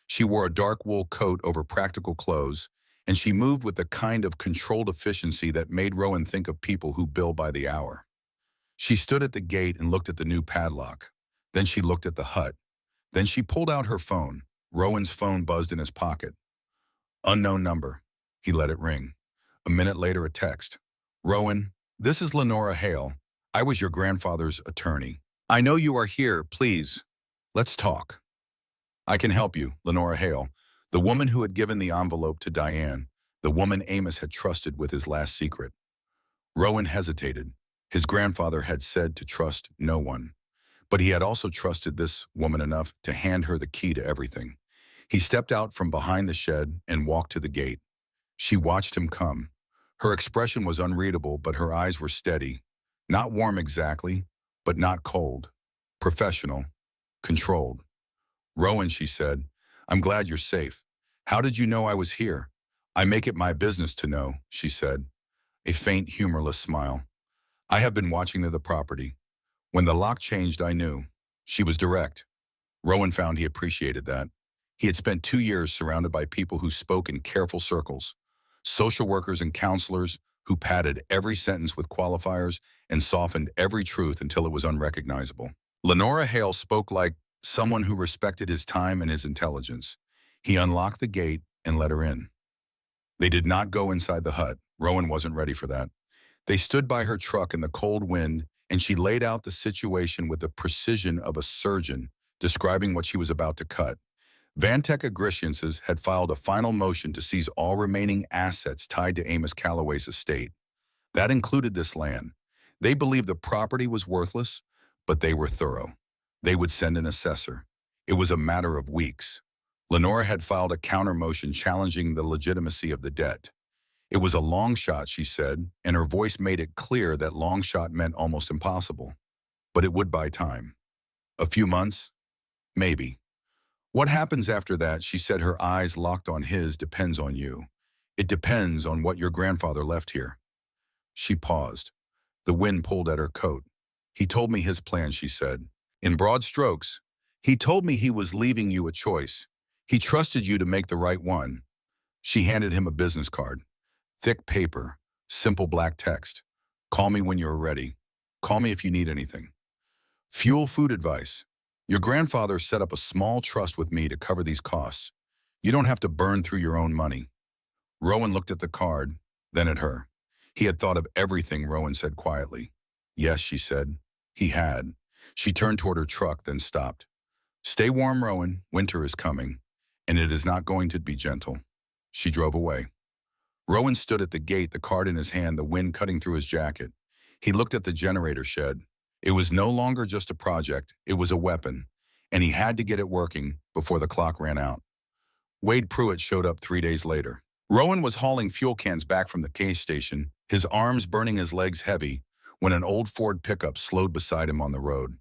Speaker 1: She wore a dark wool coat over practical clothes, and she moved with the kind of controlled efficiency that made Rowan think of people who bill by the hour. She stood at the gate and looked at the new padlock. Then she looked at the hut. Then she pulled out her phone. Rowan's phone buzzed in his pocket. Unknown number. He let it ring. A minute later, a text. Rowan, this is Lenora Hale. I was your grandfather's attorney. I know you are here, please. Let's talk. I can help you, Lenora Hale, the woman who had given the envelope to Diane, the woman Amos had trusted with his last secret. Rowan hesitated. His grandfather had said to trust no one. But he had also trusted this woman enough to hand her the key to everything. He stepped out from behind the shed and walked to the gate. She watched him come. Her expression was unreadable, but her eyes were steady. Not warm exactly, but not cold. Professional. Controlled. Rowan, she said, I'm glad you're safe. How did you know I was here? I make it my business to know, she said. A faint, humorless smile. I have been watching the property. When the lock changed, I knew. She was direct. Rowan found he appreciated that. He had spent 2 years surrounded by people who spoke in careful circles, social workers and counselors who padded every sentence with qualifiers and softened every truth until it was unrecognizable. Lenora Hale spoke like someone who respected his time and his intelligence. He unlocked the gate and let her in. They did not go inside the hut. Rowan wasn't ready for that. They stood by her truck in the cold wind, and she laid out the situation with the precision of a surgeon describing what she was about to cut. Vantec Agrisciences had filed a final motion to seize all remaining assets tied to Amos Callaway's estate. That included this land. They believed the property was worthless, but they were thorough. They would send an assessor. It was a matter of weeks. Lenora had filed a counter motion challenging the legitimacy of the debt. It was a long shot, she said, and her voice made it clear that long shot meant almost impossible. But it would buy time. A few months? Maybe. What happens after that, she said, her eyes locked on his, depends on you. It depends on what your grandfather left here. She paused. The wind pulled at her coat. He told me his plan, she said. In broad strokes, he told me he was leaving you a choice. He trusted you to make the right one. She handed him a business card. Thick paper, simple black text. Call me when you're ready. Call me if you need anything. Fuel food advice. Your grandfather set up a small trust with me to cover these costs. You don't have to burn through your own money. Rowan looked at the card, then at her. He had thought of everything, Rowan said quietly. Yes, she said. He had. She turned toward her truck, then stopped. Stay warm, Rowan. Winter is coming, and it is not going to be gentle. She drove away. Rowan stood at the gate, the card in his hand, the wind cutting through his jacket. He looked at the generator shed. It was no longer just a project, it was a weapon. and he had to get it working before the clock ran out. Wade Pruitt showed up 3 days later. Rowan was hauling fuel cans back from the gas station, his arms burning, his legs heavy, when an old Ford pickup slowed beside him on the road.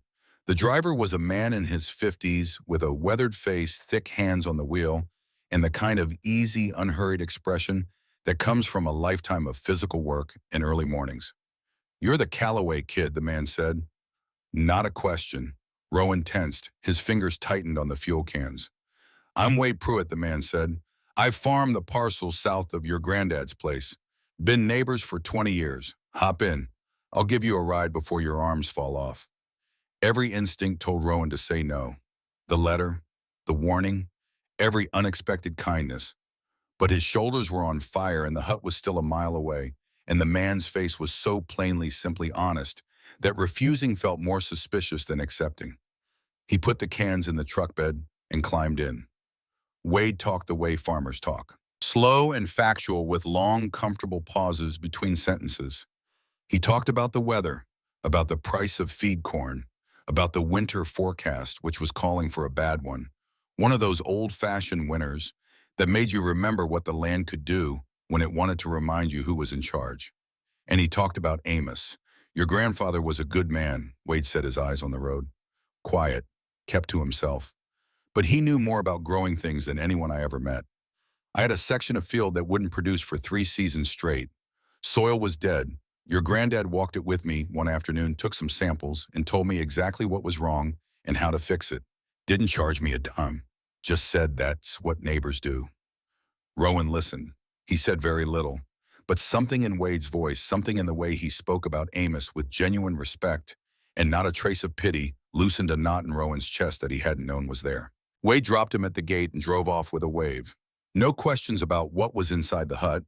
Speaker 1: The driver was a man in his 50s with a weathered face, thick hands on the wheel, and the kind of easy, unhurried expression that comes from a lifetime of physical work and early mornings. "You're the Callaway kid," the man said. Not a question. Rowan tensed, his fingers tightened on the fuel cans. "I'm Wade Pruitt," the man said. "I've farmed the parcels south of your granddad's place. Been neighbors for 20 years. Hop in. I'll give you a ride before your arms fall off." Every instinct told Rowan to say no. The letter, the warning, every unexpected kindness. But his shoulders were on fire and the hut was still a mile away, and the man's face was so plainly, simply honest that refusing felt more suspicious than accepting. He put the cans in the truck bed and climbed in. Wade talked the way farmers talk. Slow and factual with long, comfortable pauses between sentences. He talked about the weather, about the price of feed corn, about the winter forecast, which was calling for a bad one of those old-fashioned winters that made you remember what the land could do when it wanted to remind you who was in charge. And he talked about Amos. "Your grandfather was a good man," Wade said, his eyes on the road. Quiet, kept to himself. But he knew more about growing things than anyone I ever met. "I had a section of field that wouldn't produce for 3 seasons straight. Soil was dead. Your granddad walked it with me one afternoon, took some samples, and told me exactly what was wrong and how to fix it. Didn't charge me a dime. Just said that's what neighbors do." Rowan listened. He said very little. But something in Wade's voice, something in the way he spoke about Amos with genuine respect and not a trace of pity, loosened a knot in Rowan's chest that he hadn't known was there. Wade dropped him at the gate and drove off with a wave. No questions about what was inside the hut,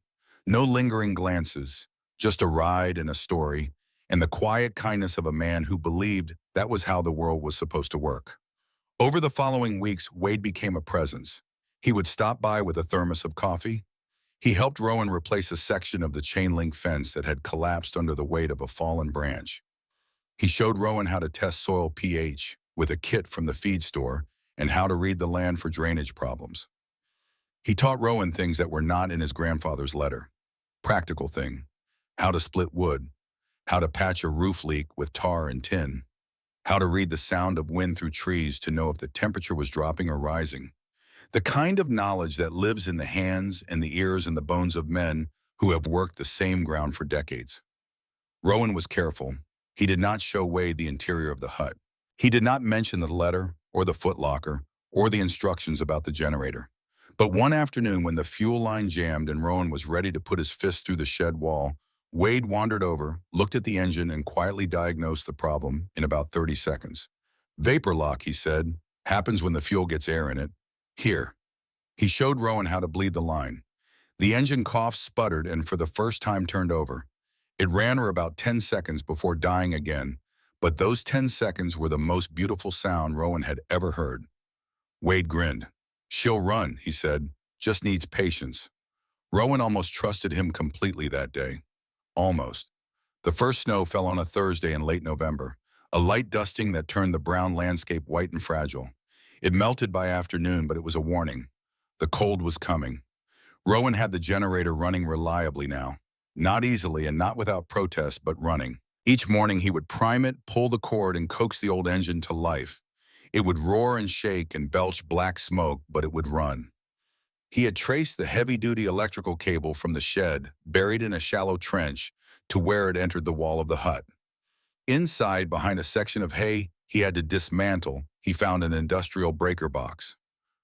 Speaker 1: no lingering glances, just a ride and a story, and the quiet kindness of a man who believed that was how the world was supposed to work. Over the following weeks, Wade became a presence. He would stop by with a thermos of coffee. He helped Rowan replace a section of the chain-link fence that had collapsed under the weight of a fallen branch. He showed Rowan how to test soil pH with a kit from the feed store and how to read the land for drainage problems. He taught Rowan things that were not in his grandfather's letter. Practical thing, how to split wood, how to patch a roof leak with tar and tin, how to read the sound of wind through trees to know if the temperature was dropping or rising. The kind of knowledge that lives in the hands and the ears and the bones of men who have worked the same ground for decades. Rowan was careful. He did not show Wade the interior of the hut. He did not mention the letter or the footlocker or the instructions about the generator. But one afternoon when the fuel line jammed and Rowan was ready to put his fist through the shed wall, Wade wandered over, looked at the engine, and quietly diagnosed the problem in about 30 seconds. "Vapor lock," he said. "Happens when the fuel gets air in it. Here." He showed Rowan how to bleed the line. The engine coughed, sputtered, and for the first time turned over. It ran for about 10 seconds before dying again, but those 10 seconds were the most beautiful sound Rowan had ever heard. Wade grinned. "She'll run," he said. "Just needs patience." Rowan almost trusted him completely that day. Almost. The first snow fell on a Thursday in late November, a light dusting that turned the brown landscape white and fragile. It melted by afternoon, but it was a warning. The cold was coming. Rowan had the generator running reliably now. Not easily and not without protest, but running. Each morning he would prime it, pull the cord, and coax the old engine to life. It would roar and shake and belch black smoke, but it would run. He had traced the heavy-duty electrical cable from the shed, buried in a shallow trench, to where it entered the wall of the hut. Inside, behind a section of hay he had to dismantle, he found an industrial breaker box.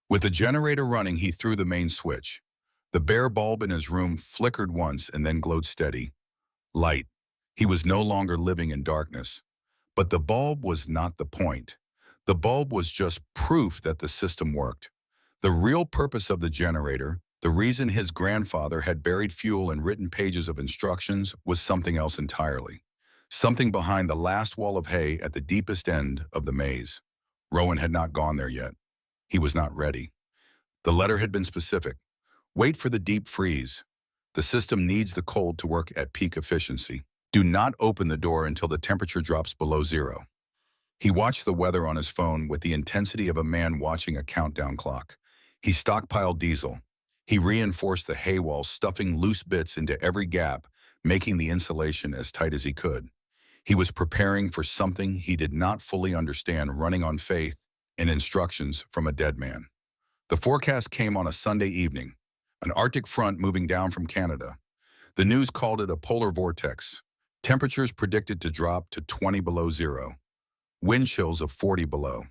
Speaker 1: With the generator running, he threw the main switch. The bare bulb in his room flickered once and then glowed steady. Light. He was no longer living in darkness. But the bulb was not the point. The bulb was just proof that the system worked. The real purpose of the generator, the reason his grandfather had buried fuel in written pages of instructions, was something else entirely. Something behind the last wall of hay at the deepest end of the maze. Rowan had not gone there yet. He was not ready. The letter had been specific. Wait for the deep freeze. The system needs the cold to work at peak efficiency. Do not open the door until the temperature drops below zero. He watched the weather on his phone with the intensity of a man watching a countdown clock. He stockpiled diesel. He reinforced the hay walls, stuffing loose bits into every gap, making the insulation as tight as he could. He was preparing for something he did not fully understand, running on faith and instructions from a dead man. The forecast came on a Sunday evening, an Arctic front moving down from Canada. The news called it a polar vortex. Temperatures predicted to drop to 20 below zero. Wind chills of 40 below.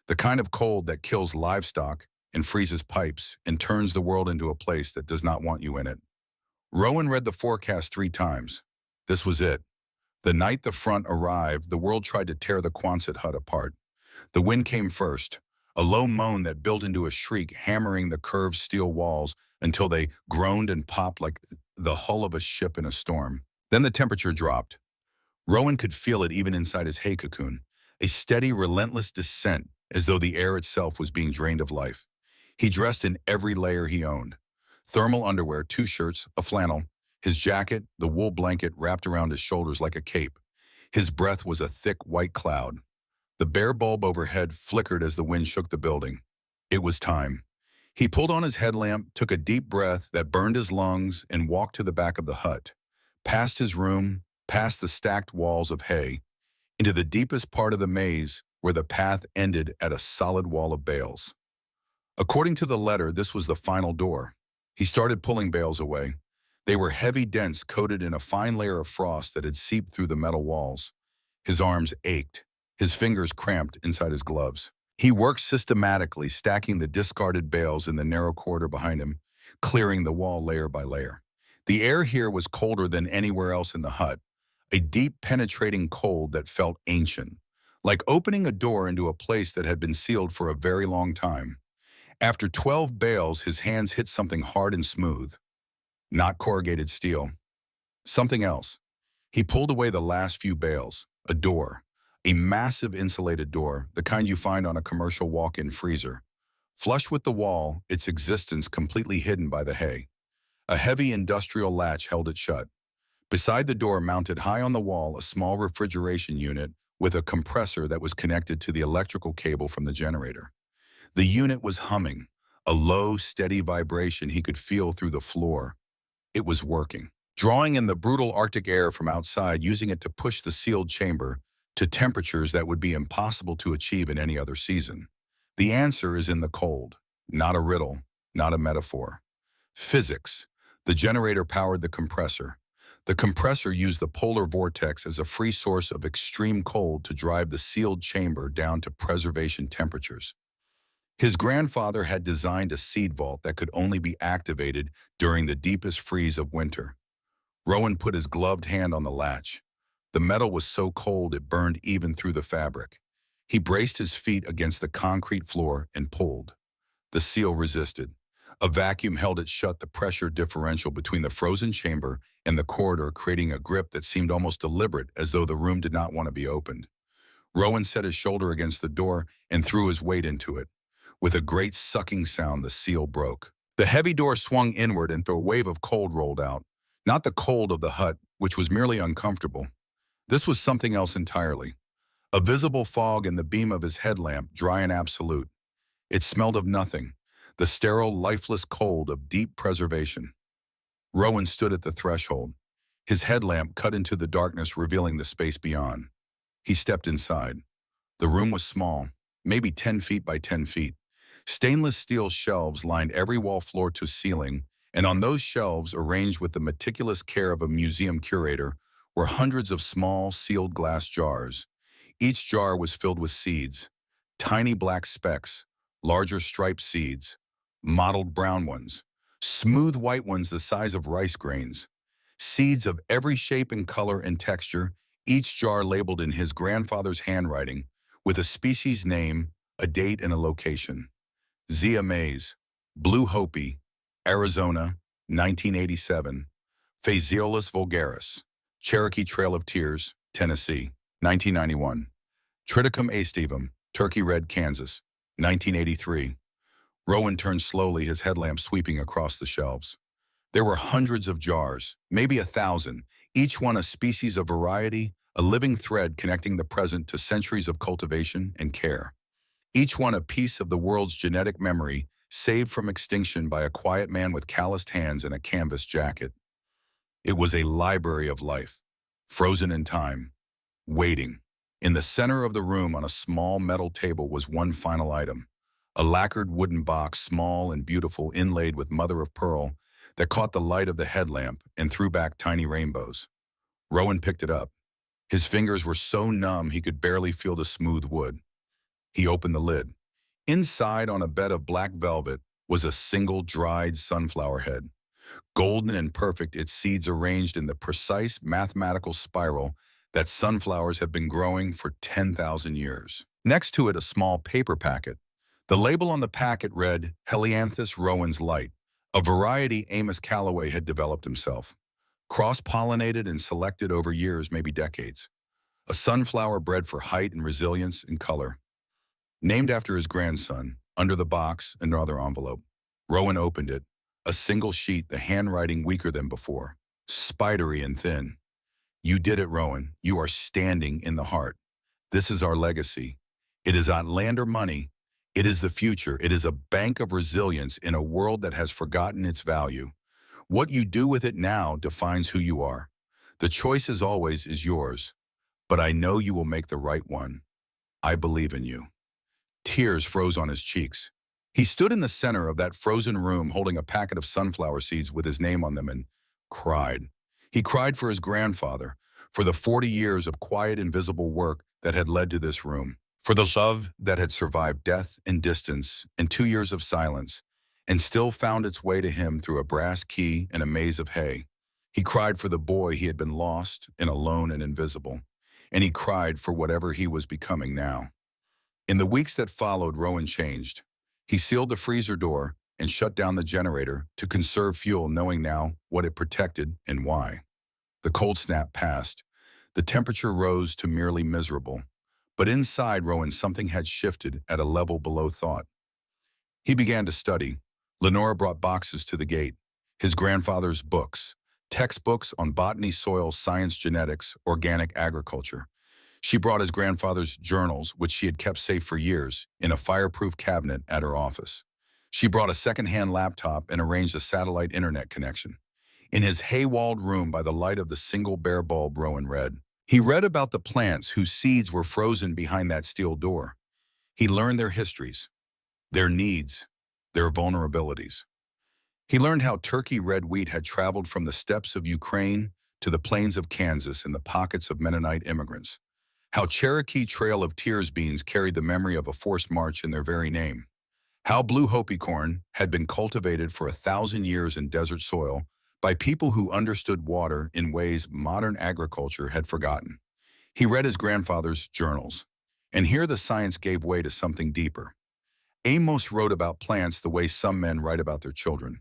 Speaker 1: The kind of cold that kills livestock and freezes pipes and turns the world into a place that does not want you in it. Rowan read the forecast 3 times. This was it. The night the front arrived, the world tried to tear the Quonset hut apart. The wind came first, a low moan that built into a shriek, hammering the curved steel walls until they groaned and popped like the hull of a ship in a storm. Then the temperature dropped. Rowan could feel it even inside his hay cocoon, a steady, relentless descent as though the air itself was being drained of life. He dressed in every layer he owned. Thermal underwear, 2 shirts, a flannel, his jacket, the wool blanket wrapped around his shoulders like a cape. His breath was a thick white cloud. The bare bulb overhead flickered as the wind shook the building. It was time. He pulled on his headlamp, took a deep breath that burned his lungs, and walked to the back of the hut, past his room, past the stacked walls of hay, into the deepest part of the maze where the path ended at a solid wall of bales. According to the letter, this was the final door. He started pulling bales away. They were heavy, dense, coated in a fine layer of frost that had seeped through the metal walls. His arms ached, his fingers cramped inside his gloves. He worked systematically, stacking the discarded bales in the narrow corridor behind him, clearing the wall layer by layer. The air here was colder than anywhere else in the hut, a deep, penetrating cold that felt ancient, like opening a door into a place that had been sealed for a very long time. After 12 bales, his hands hit something hard and smooth. Not corrugated steel. Something else. He pulled away the last few bales. A door. A massive insulated door, the kind you find on a commercial walk-in freezer. Flush with the wall, its existence completely hidden by the hay. A heavy industrial latch held it shut. Beside the door, mounted high on the wall, a small refrigeration unit with a compressor that was connected to the electrical cable from the generator. The unit was humming, a low, steady vibration he could feel through the floor. It was working, drawing in the brutal Arctic air from outside, using it to push the sealed chamber to temperatures that would be impossible to achieve in any other season. The answer is in the cold, not a riddle, not a metaphor. Physics. The generator powered the compressor. The compressor used the polar vortex as a free source of extreme cold to drive the sealed chamber down to preservation temperatures. His grandfather had designed a seed vault that could only be activated during the deepest freeze of winter. Rowan put his gloved hand on the latch. The metal was so cold it burned even through the fabric. He braced his feet against the concrete floor and pulled. The seal resisted. A vacuum held it shut, the pressure differential between the frozen chamber and the corridor creating a grip that seemed almost deliberate, as though the room did not want to be opened. Rowan set his shoulder against the door and threw his weight into it. With a great sucking sound, the seal broke. The heavy door swung inward and a wave of cold rolled out. Not the cold of the hut, which was merely uncomfortable. This was something else entirely. A visible fog in the beam of his headlamp, dry and absolute. It smelled of nothing, the sterile, lifeless cold of deep preservation. Rowan stood at the threshold. His headlamp cut into the darkness, revealing the space beyond. He stepped inside. The room was small, maybe 10 feet by 10 feet. Stainless steel shelves lined every wall, floor to ceiling, and on those shelves, arranged with the meticulous care of a museum curator, were hundreds of small, sealed glass jars. Each jar was filled with seeds, tiny black specks, larger striped seeds, mottled brown ones, smooth white ones the size of rice grains, seeds of every shape and color and texture, each jar labeled in his grandfather's handwriting with a species name, a date, and a location. Zea maize, Blue Hopi, Arizona, 1987. Phaseolus vulgaris, Cherokee Trail of Tears, Tennessee, 1991. Triticum aestivum, Turkey Red, Kansas, 1983. Rowan turned slowly, his headlamp sweeping across the shelves. There were hundreds of jars, maybe 1,000, each one a species of variety, a living thread connecting the present to centuries of cultivation and care. Each one a piece of the world's genetic memory, saved from extinction by a quiet man with calloused hands and a canvas jacket. It was a library of life, frozen in time, waiting. In the center of the room on a small metal table was one final item, a lacquered wooden box, small and beautiful, inlaid with mother of pearl, that caught the light of the headlamp and threw back tiny rainbows. Rowan picked it up. His fingers were so numb he could barely feel the smooth wood. He opened the lid. Inside, on a bed of black velvet, was a single dried sunflower head. Golden and perfect, its seeds arranged in the precise mathematical spiral that sunflowers have been growing for 10,000 years. Next to it, a small paper packet. The label on the packet read, Helianthus Rowan's Light, a variety Amos Calloway had developed himself. Cross-pollinated and selected over years, maybe decades. A sunflower bred for height and resilience and color. Named after his grandson, under the box, another envelope. Rowan opened it. A single sheet, the handwriting weaker than before. Spidery and thin. You did it, Rowan. You are standing in the heart. This is our legacy. It is not land or money. It is the future. It is a bank of resilience in a world that has forgotten its value. What you do with it now defines who you are. The choice, as always, is yours. But I know you will make the right one. I believe in you. Tears froze on his cheeks. He stood in the center of that frozen room holding a packet of sunflower seeds with his name on them and cried. He cried for his grandfather, for the 40 years of quiet, invisible work that had led to this room, for the love that had survived death and distance and 2 years of silence, and still found its way to him through a brass key and a maze of hay. He cried for the boy he had been lost and alone and invisible, and he cried for whatever he was becoming now. In the weeks that followed, Rowan changed. He sealed the freezer door and shut down the generator to conserve fuel, knowing now what it protected and why. The cold snap passed. The temperature rose to merely miserable. But inside Rowan, something had shifted at a level below thought. He began to study. Lenora brought boxes to the gate. His grandfather's books, textbooks on botany, soil science, genetics, organic agriculture. She brought his grandfather's journals, which she had kept safe for years, in a fireproof cabinet at her office. She brought a second-hand laptop and arranged a satellite internet connection. In his hay-walled room by the light of the single bare bulb, Rowan read. He read about the plants whose seeds were frozen behind that steel door. He learned their histories, their needs, their vulnerabilities. He learned how Turkey red wheat had traveled from the steppes of Ukraine to the plains of Kansas in the pockets of Mennonite immigrants. How Cherokee Trail of Tears beans carried the memory of a forced march in their very name. How blue hopi corn had been cultivated for 1,000 years in desert soil by people who understood water in ways modern agriculture had forgotten. He read his grandfather's journals, and here the science gave way to something deeper. Amos wrote about plants the way some men write about their children.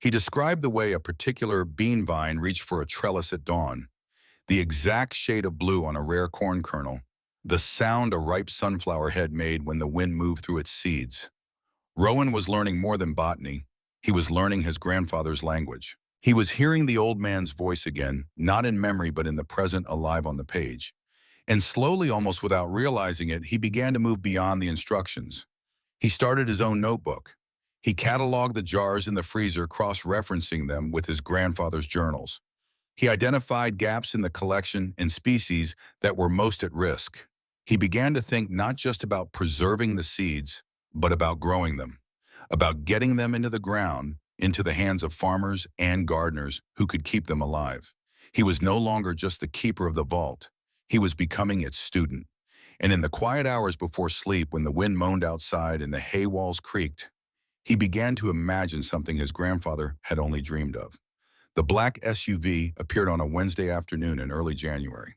Speaker 1: He described the way a particular bean vine reached for a trellis at dawn, the exact shade of blue on a rare corn kernel, the sound a ripe sunflower head made when the wind moved through its seeds. Rowan was learning more than botany. He was learning his grandfather's language. He was hearing the old man's voice again, not in memory but in the present, alive on the page. And slowly, almost without realizing it, he began to move beyond the instructions. He started his own notebook. He cataloged the jars in the freezer, cross-referencing them with his grandfather's journals. He identified gaps in the collection and species that were most at risk. He began to think not just about preserving the seeds, but about growing them, about getting them into the ground, into the hands of farmers and gardeners who could keep them alive. He was no longer just the keeper of the vault. He was becoming its student. And in the quiet hours before sleep, when the wind moaned outside and the hay walls creaked, he began to imagine something his grandfather had only dreamed of. The black SUV appeared on a Wednesday afternoon in early January.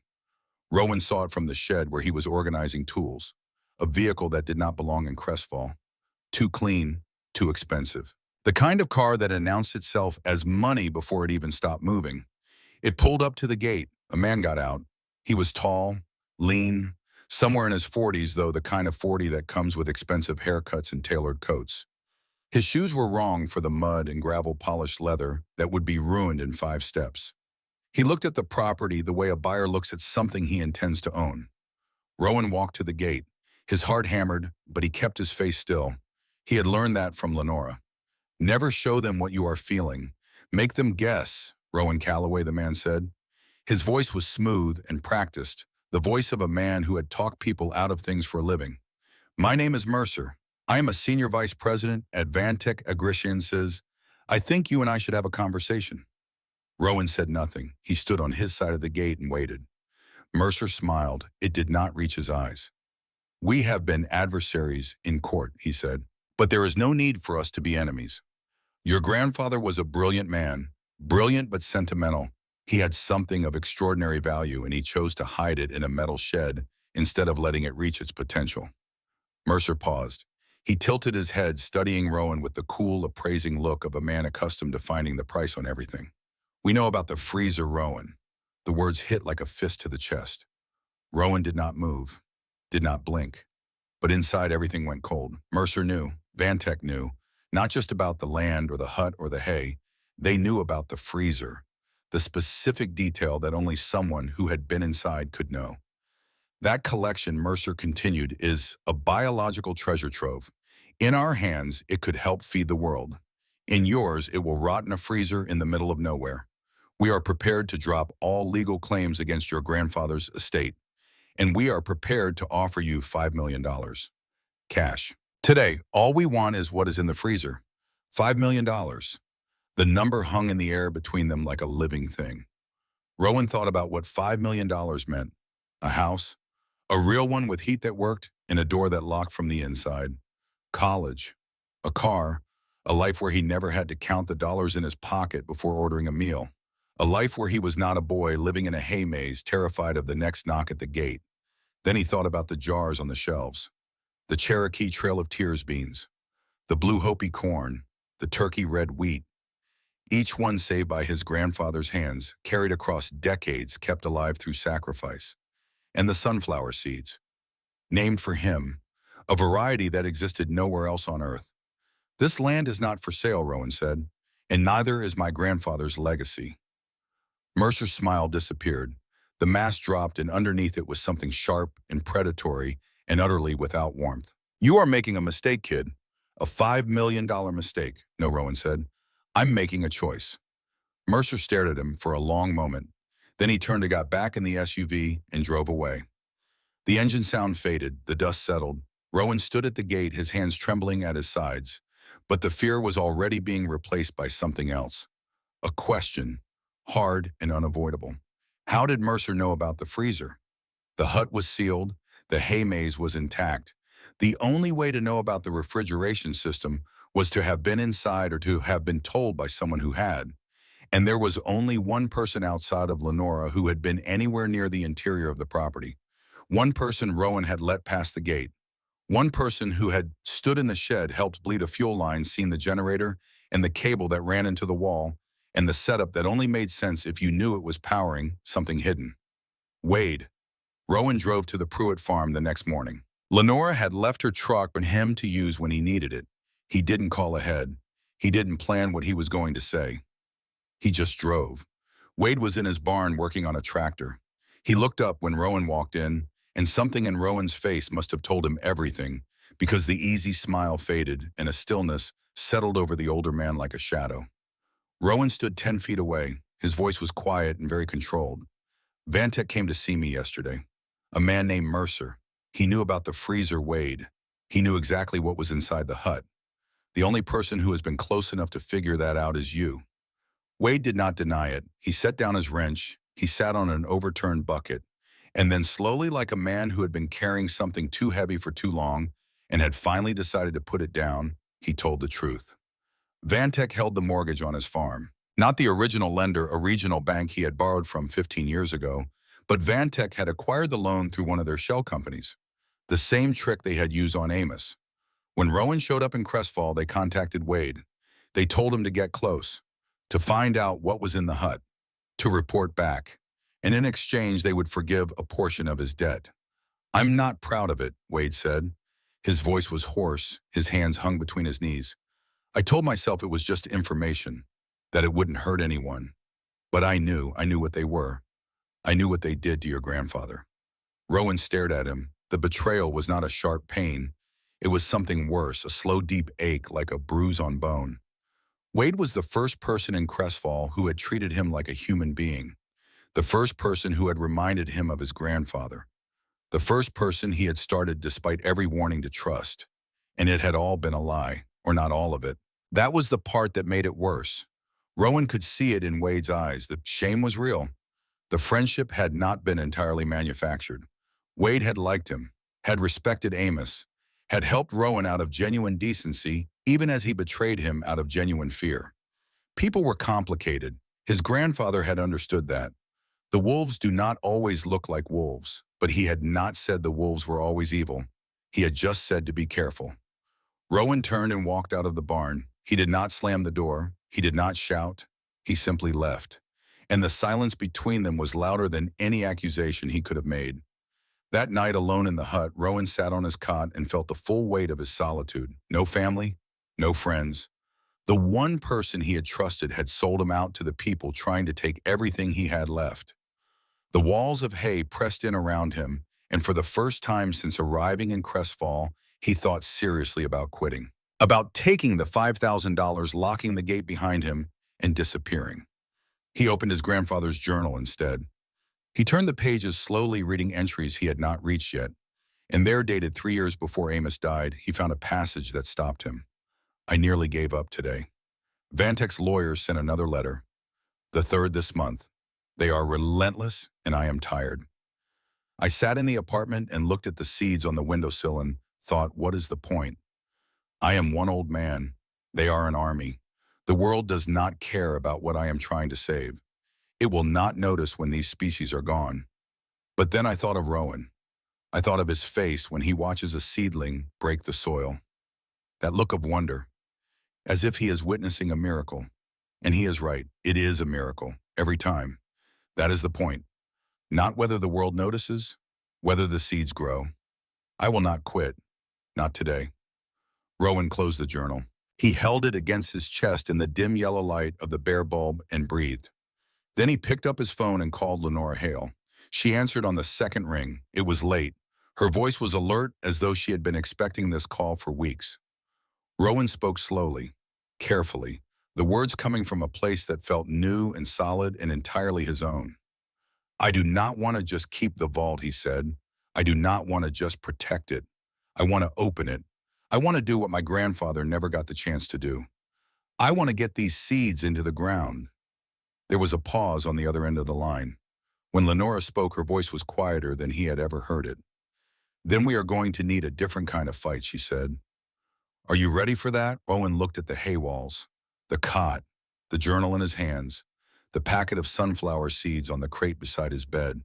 Speaker 1: Rowan saw it from the shed where he was organizing tools, a vehicle that did not belong in Crestfall. Too clean, too expensive. The kind of car that announced itself as money before it even stopped moving. It pulled up to the gate. A man got out. He was tall, lean, somewhere in his 40s, though the kind of 40 that comes with expensive haircuts and tailored coats. His shoes were wrong for the mud and gravel polished leather that would be ruined in 5 steps. He looked at the property the way a buyer looks at something he intends to own. Rowan walked to the gate. His heart hammered, but he kept his face still. He had learned that from Lenora. Never show them what you are feeling. Make them guess, Rowan Calloway, the man said. His voice was smooth and practiced, the voice of a man who had talked people out of things for a living. My name is Mercer. I am a senior vice president at Vantech Agrisciences. I think you and I should have a conversation. Rowan said nothing. He stood on his side of the gate and waited. Mercer smiled. It did not reach his eyes. We have been adversaries in court, he said, but there is no need for us to be enemies. Your grandfather was a brilliant man, brilliant but sentimental. He had something of extraordinary value and he chose to hide it in a metal shed instead of letting it reach its potential. Mercer paused. He tilted his head, studying Rowan with the cool, appraising look of a man accustomed to finding the price on everything. We know about the freezer, Rowan. The words hit like a fist to the chest. Rowan did not move, did not blink. But inside everything went cold. Mercer knew, Vantech knew, not just about the land or the hut or the hay. They knew about the freezer, the specific detail that only someone who had been inside could know. That collection, Mercer continued, is a biological treasure trove. In our hands, it could help feed the world. In yours, it will rot in a freezer in the middle of nowhere. We are prepared to drop all legal claims against your grandfather's estate, and we are prepared to offer you $5 million. Cash. Today, all we want is what is in the freezer. $5 million. The number hung in the air between them like a living thing. Rowan thought about what $5 million meant. A house, a real one with heat that worked and a door that locked from the inside. College, a car, a life where he never had to count the dollars in his pocket before ordering a meal. A life where he was not a boy living in a hay maze, terrified of the next knock at the gate. Then he thought about the jars on the shelves. The Cherokee Trail of Tears beans, the Blue Hopi corn, the turkey red wheat. Each one saved by his grandfather's hands, carried across decades, kept alive through sacrifice. And the sunflower seeds, named for him, a variety that existed nowhere else on earth. This land is not for sale, Rowan said, and neither is my grandfather's legacy. Mercer's smile disappeared. The mask dropped, and underneath it was something sharp and predatory and utterly without warmth. You are making a mistake, kid. A $5 million mistake, no, Rowan said. I'm making a choice. Mercer stared at him for a long moment. Then he turned and got back in the SUV and drove away. The engine sound faded, the dust settled. Rowan stood at the gate, his hands trembling at his sides. But the fear was already being replaced by something else. A question, hard and unavoidable. How did Mercer know about the freezer? The hut was sealed. The hay maze was intact. The only way to know about the refrigeration system was to have been inside or to have been told by someone who had. And there was only one person outside of Lenora who had been anywhere near the interior of the property. One person Rowan had let past the gate. One person who had stood in the shed, helped bleed a fuel line, seen the generator and the cable that ran into the wall, and the setup that only made sense if you knew it was powering something hidden. Wade. Rowan drove to the Pruitt farm the next morning. Lenora had left her truck for him to use when he needed it. He didn't call ahead. He didn't plan what he was going to say. He just drove. Wade was in his barn working on a tractor. He looked up when Rowan walked in, and something in Rowan's face must have told him everything, because the easy smile faded and a stillness settled over the older man like a shadow. Rowan stood 10 feet away. His voice was quiet and very controlled. Vantech came to see me yesterday. A man named Mercer. He knew about the freezer, Wade. He knew exactly what was inside the hut. The only person who has been close enough to figure that out is you. Wade did not deny it. He set down his wrench. He sat on an overturned bucket. And then slowly, like a man who had been carrying something too heavy for too long and had finally decided to put it down, he told the truth. Vantech held the mortgage on his farm. Not the original lender, a regional bank he had borrowed from 15 years ago, but Vantech had acquired the loan through one of their shell companies. The same trick they had used on Amos. When Rowan showed up in Crestfall, they contacted Wade. They told him to get close, to find out what was in the hut, to report back, and in exchange they would forgive a portion of his debt. I'm not proud of it, Wade said. His voice was hoarse, his hands hung between his knees. I told myself it was just information, that it wouldn't hurt anyone. But I knew what they were. I knew what they did to your grandfather. Rowan stared at him. The betrayal was not a sharp pain. It was something worse, a slow, deep ache like a bruise on bone. Wade was the first person in Crestfall who had treated him like a human being, the first person who had reminded him of his grandfather, the first person he had started despite every warning to trust. And it had all been a lie, or not all of it. That was the part that made it worse. Rowan could see it in Wade's eyes. The shame was real. The friendship had not been entirely manufactured. Wade had liked him, had respected Amos, had helped Rowan out of genuine decency, even as he betrayed him out of genuine fear. People were complicated. His grandfather had understood that. The wolves do not always look like wolves, but he had not said the wolves were always evil. He had just said to be careful. Rowan turned and walked out of the barn. He did not slam the door. He did not shout. He simply left. And the silence between them was louder than any accusation he could have made. That night alone in the hut, Rowan sat on his cot and felt the full weight of his solitude. No family, no friends. The one person he had trusted had sold him out to the people trying to take everything he had left. The walls of hay pressed in around him, and for the first time since arriving in Crestfall, he thought seriously about quitting. About taking the $5,000, locking the gate behind him, and disappearing. He opened his grandfather's journal instead. He turned the pages slowly, reading entries he had not reached yet, and there, dated 3 years before Amos died, he found a passage that stopped him. I nearly gave up today. Vantek's lawyers sent another letter, the third this month. They are relentless, and I am tired. I sat in the apartment and looked at the seeds on the windowsill and thought, what is the point? I am one old man. They are an army. The world does not care about what I am trying to save. It will not notice when these species are gone. But then I thought of Rowan. I thought of his face when he watches a seedling break the soil. That look of wonder, as if he is witnessing a miracle. And he is right. It is a miracle, every time. That is the point. Not whether the world notices, whether the seeds grow. I will not quit. Not today. Rowan closed the journal. He held it against his chest in the dim yellow light of the bare bulb and breathed. Then he picked up his phone and called Lenora Hale. She answered on the second ring. It was late. Her voice was alert, as though she had been expecting this call for weeks. Rowan spoke slowly, carefully, the words coming from a place that felt new and solid and entirely his own. I do not want to just keep the vault, he said. I do not want to just protect it. I want to open it. I want to do what my grandfather never got the chance to do. I want to get these seeds into the ground. There was a pause on the other end of the line. When Lenora spoke, her voice was quieter than he had ever heard it. Then we are going to need a different kind of fight, she said. Are you ready for that? Owen looked at the hay walls, the cot, the journal in his hands, the packet of sunflower seeds on the crate beside his bed.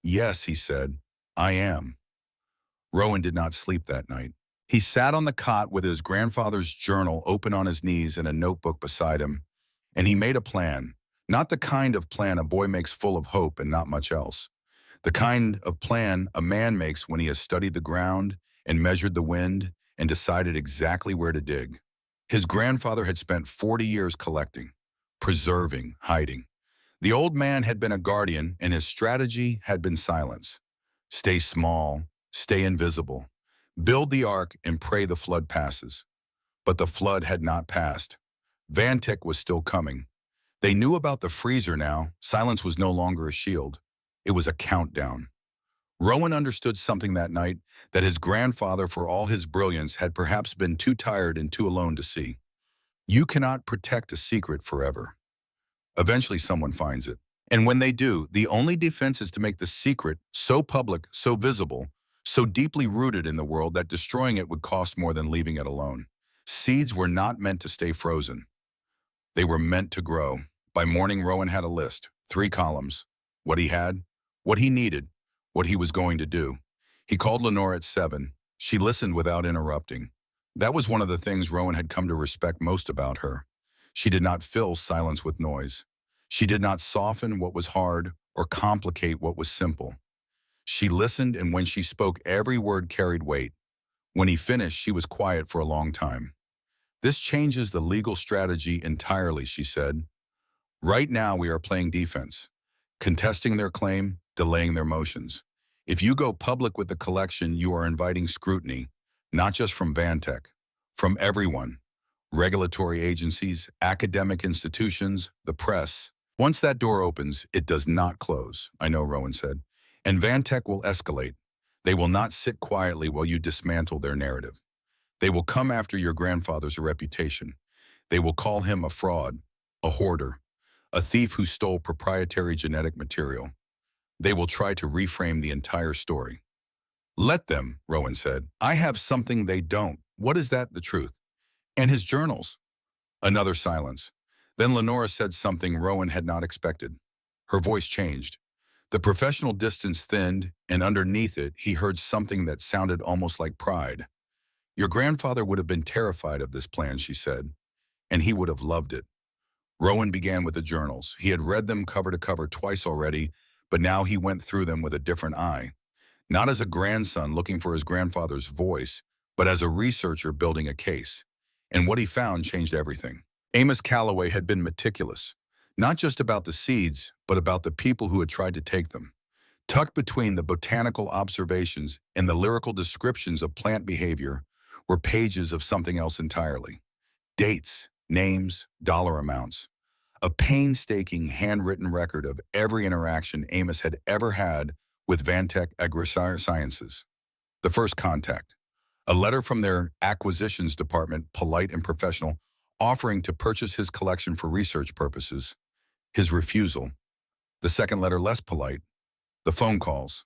Speaker 1: Yes, he said, I am. Rowan did not sleep that night. He sat on the cot with his grandfather's journal open on his knees and a notebook beside him, and he made a plan, not the kind of plan a boy makes full of hope and not much else. The kind of plan a man makes when he has studied the ground and measured the wind and decided exactly where to dig. His grandfather had spent 40 years collecting, preserving, hiding. The old man had been a guardian, and his strategy had been silence. Stay small, stay invisible. Build the ark and pray the flood passes. But the flood had not passed. Vantek was still coming. They knew about the freezer now. Silence was no longer a shield. It was a countdown. Rowan understood something that night that his grandfather, for all his brilliance, had perhaps been too tired and too alone to see. You cannot protect a secret forever. Eventually someone finds it. And when they do, the only defense is to make the secret so public, so visible, so deeply rooted in the world that destroying it would cost more than leaving it alone. Seeds were not meant to stay frozen. They were meant to grow. By morning, Rowan had a list, 3 columns. What he had, what he needed, what he was going to do. He called Lenore at 7. She listened without interrupting. That was one of the things Rowan had come to respect most about her. She did not fill silence with noise. She did not soften what was hard or complicate what was simple. She listened, and when she spoke, every word carried weight. When he finished, she was quiet for a long time. This changes the legal strategy entirely, she said. Right now, we are playing defense, contesting their claim, delaying their motions. If you go public with the collection, you are inviting scrutiny, not just from Vantech, from everyone, regulatory agencies, academic institutions, the press. Once that door opens, it does not close, I know, Rowan said. And Vantech will escalate. They will not sit quietly while you dismantle their narrative. They will come after your grandfather's reputation. They will call him a fraud, a hoarder, a thief who stole proprietary genetic material. They will try to reframe the entire story. Let them, Rowan said. I have something they don't. What is that, the truth? And his journals. Another silence. Then Lenora said something Rowan had not expected. Her voice changed. The professional distance thinned, and underneath it, he heard something that sounded almost like pride. Your grandfather would have been terrified of this plan, she said, and he would have loved it. Rowan began with the journals. He had read them cover to cover twice already, but now he went through them with a different eye. Not as a grandson looking for his grandfather's voice, but as a researcher building a case. And what he found changed everything. Amos Calloway had been meticulous, not just about the seeds, but about the people who had tried to take them. Tucked between the botanical observations and the lyrical descriptions of plant behavior were pages of something else entirely. Dates, names, dollar amounts. A painstaking handwritten record of every interaction Amos had ever had with Vantech Agrisciences. The first contact. A letter from their acquisitions department, polite and professional, offering to purchase his collection for research purposes. His refusal. The second letter, less polite. The phone calls.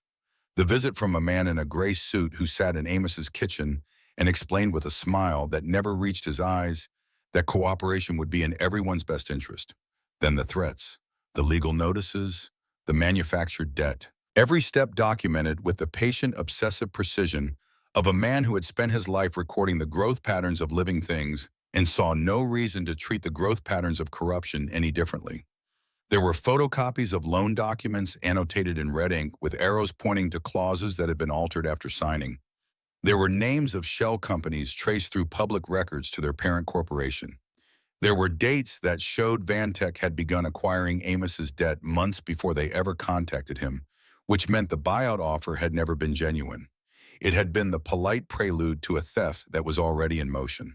Speaker 1: The visit from a man in a gray suit who sat in Amos's kitchen and explained with a smile that never reached his eyes that cooperation would be in everyone's best interest. Then the threats, the legal notices, the manufactured debt. Every step documented with the patient, obsessive precision of a man who had spent his life recording the growth patterns of living things and saw no reason to treat the growth patterns of corruption any differently. There were photocopies of loan documents annotated in red ink with arrows pointing to clauses that had been altered after signing. There were names of shell companies traced through public records to their parent corporation. There were dates that showed Vantech had begun acquiring Amos's debt months before they ever contacted him, which meant the buyout offer had never been genuine. It had been the polite prelude to a theft that was already in motion.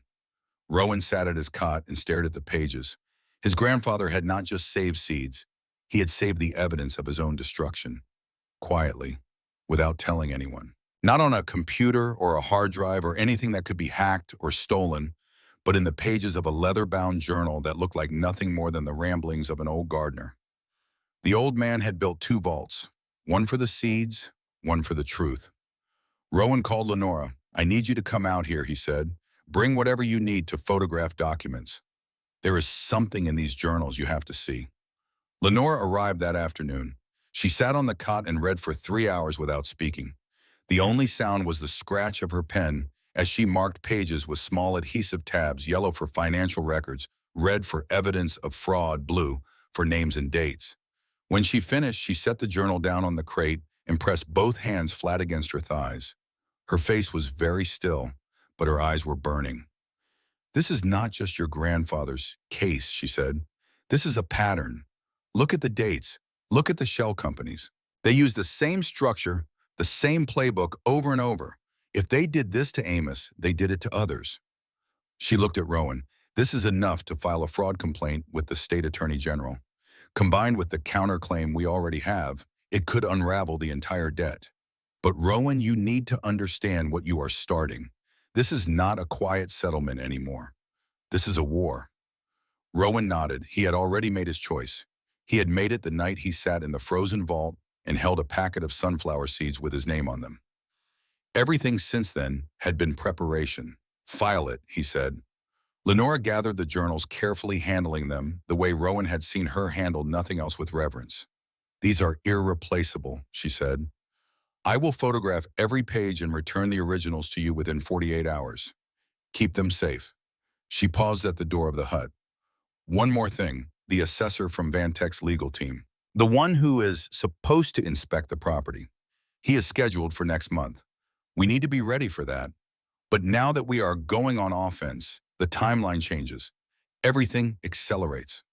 Speaker 1: Rowan sat at his cot and stared at the pages. His grandfather had not just saved seeds, he had saved the evidence of his own destruction. Quietly, without telling anyone. Not on a computer or a hard drive or anything that could be hacked or stolen, but in the pages of a leather-bound journal that looked like nothing more than the ramblings of an old gardener. The old man had built two vaults, one for the seeds, one for the truth. Rowan called Lenora. I need you to come out here, he said. Bring whatever you need to photograph documents. There is something in these journals you have to see. Lenora arrived that afternoon. She sat on the cot and read for 3 hours without speaking. The only sound was the scratch of her pen as she marked pages with small adhesive tabs, yellow for financial records, red for evidence of fraud, blue for names and dates. When she finished, she set the journal down on the crate and pressed both hands flat against her thighs. Her face was very still, but her eyes were burning. This is not just your grandfather's case, she said. This is a pattern. Look at the dates. Look at the shell companies. They use the same structure, the same playbook over and over. If they did this to Amos, they did it to others. She looked at Rowan. This is enough to file a fraud complaint with the state attorney general. Combined with the counterclaim we already have, it could unravel the entire debt. But Rowan, you need to understand what you are starting. This is not a quiet settlement anymore. This is a war. Rowan nodded. He had already made his choice. He had made it the night he sat in the frozen vault and held a packet of sunflower seeds with his name on them. Everything since then had been preparation. File it, he said. Lenora gathered the journals, carefully handling them the way Rowan had seen her handle nothing else with reverence. These are irreplaceable, she said. I will photograph every page and return the originals to you within 48 hours. Keep them safe. She paused at the door of the hut. One more thing, the assessor from Vantech's legal team. The one who is supposed to inspect the property. He is scheduled for next month. We need to be ready for that. But now that we are going on offense, the timeline changes. Everything accelerates.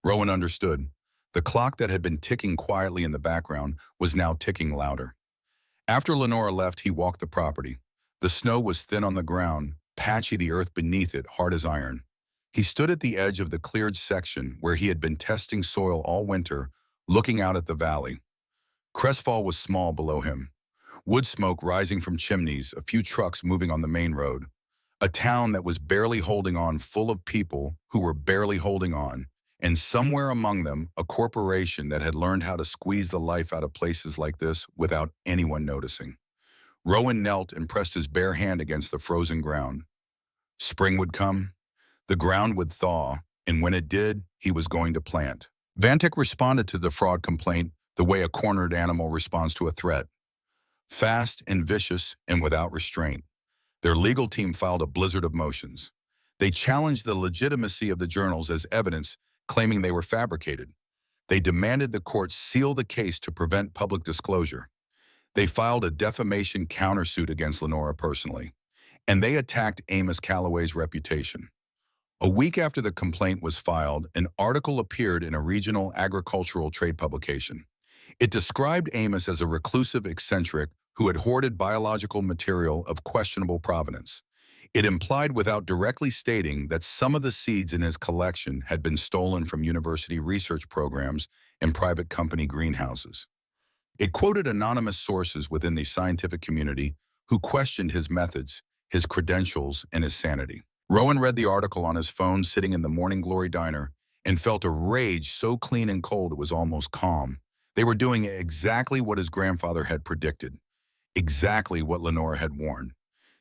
Speaker 1: Rowan understood. The clock that had been ticking quietly in the background was now ticking louder. After Lenora left, he walked the property. The snow was thin on the ground, patchy the earth beneath it, hard as iron. He stood at the edge of the cleared section where he had been testing soil all winter, looking out at the valley. Crestfall was small below him. Wood smoke rising from chimneys, a few trucks moving on the main road. A town that was barely holding on, full of people who were barely holding on. And somewhere among them, a corporation that had learned how to squeeze the life out of places like this without anyone noticing. Rowan knelt and pressed his bare hand against the frozen ground. Spring would come, the ground would thaw, and when it did, he was going to plant. Vantek responded to the fraud complaint the way a cornered animal responds to a threat. Fast and vicious and without restraint. Their legal team filed a blizzard of motions. They challenged the legitimacy of the journals as evidence, claiming they were fabricated. They demanded the courts seal the case to prevent public disclosure. They filed a defamation countersuit against Lenora personally, and they attacked Amos Calloway's reputation. A week after the complaint was filed, an article appeared in a regional agricultural trade publication. It described Amos as a reclusive eccentric who had hoarded biological material of questionable provenance. It implied without directly stating that some of the seeds in his collection had been stolen from university research programs and private company greenhouses. It quoted anonymous sources within the scientific community who questioned his methods, his credentials, and his sanity. Rowan read the article on his phone sitting in the Morning Glory diner and felt a rage so clean and cold it was almost calm. They were doing exactly what his grandfather had predicted, exactly what Lenora had warned.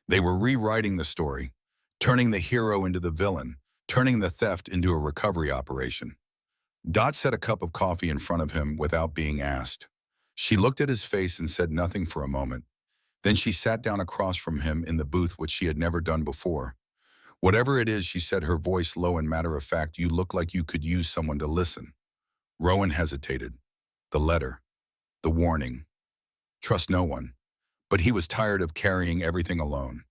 Speaker 1: They were rewriting the story, turning the hero into the villain, turning the theft into a recovery operation. Dot set a cup of coffee in front of him without being asked. She looked at his face and said nothing for a moment. Then she sat down across from him in the booth, which she had never done before. Whatever it is, she said, her voice low and matter-of-fact, you look like you could use someone to listen. Rowan hesitated. The letter. The warning. Trust no one. But he was tired of carrying everything alone.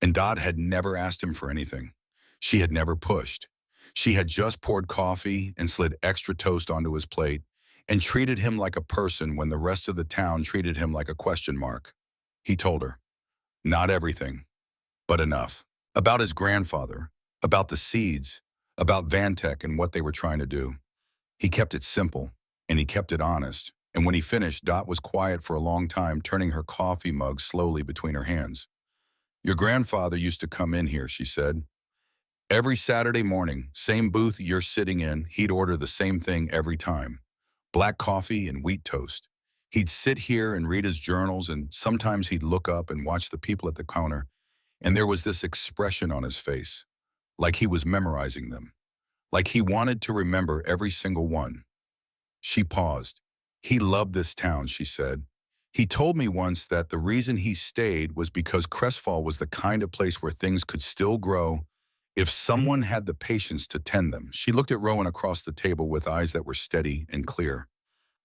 Speaker 1: And Dot had never asked him for anything. She had never pushed. She had just poured coffee and slid extra toast onto his plate and treated him like a person when the rest of the town treated him like a question mark. He told her, not everything, but enough. About his grandfather, about the seeds, about Vantek and what they were trying to do. He kept it simple, and he kept it honest. And when he finished, Dot was quiet for a long time, turning her coffee mug slowly between her hands. Your grandfather used to come in here, she said. Every Saturday morning, same booth you're sitting in, he'd order the same thing every time. Black coffee and wheat toast. He'd sit here and read his journals, and sometimes he'd look up and watch the people at the counter, and there was this expression on his face, like he was memorizing them, like he wanted to remember every single one. She paused. He loved this town, she said. He told me once that the reason he stayed was because Crestfall was the kind of place where things could still grow if someone had the patience to tend them. She looked at Rowan across the table with eyes that were steady and clear.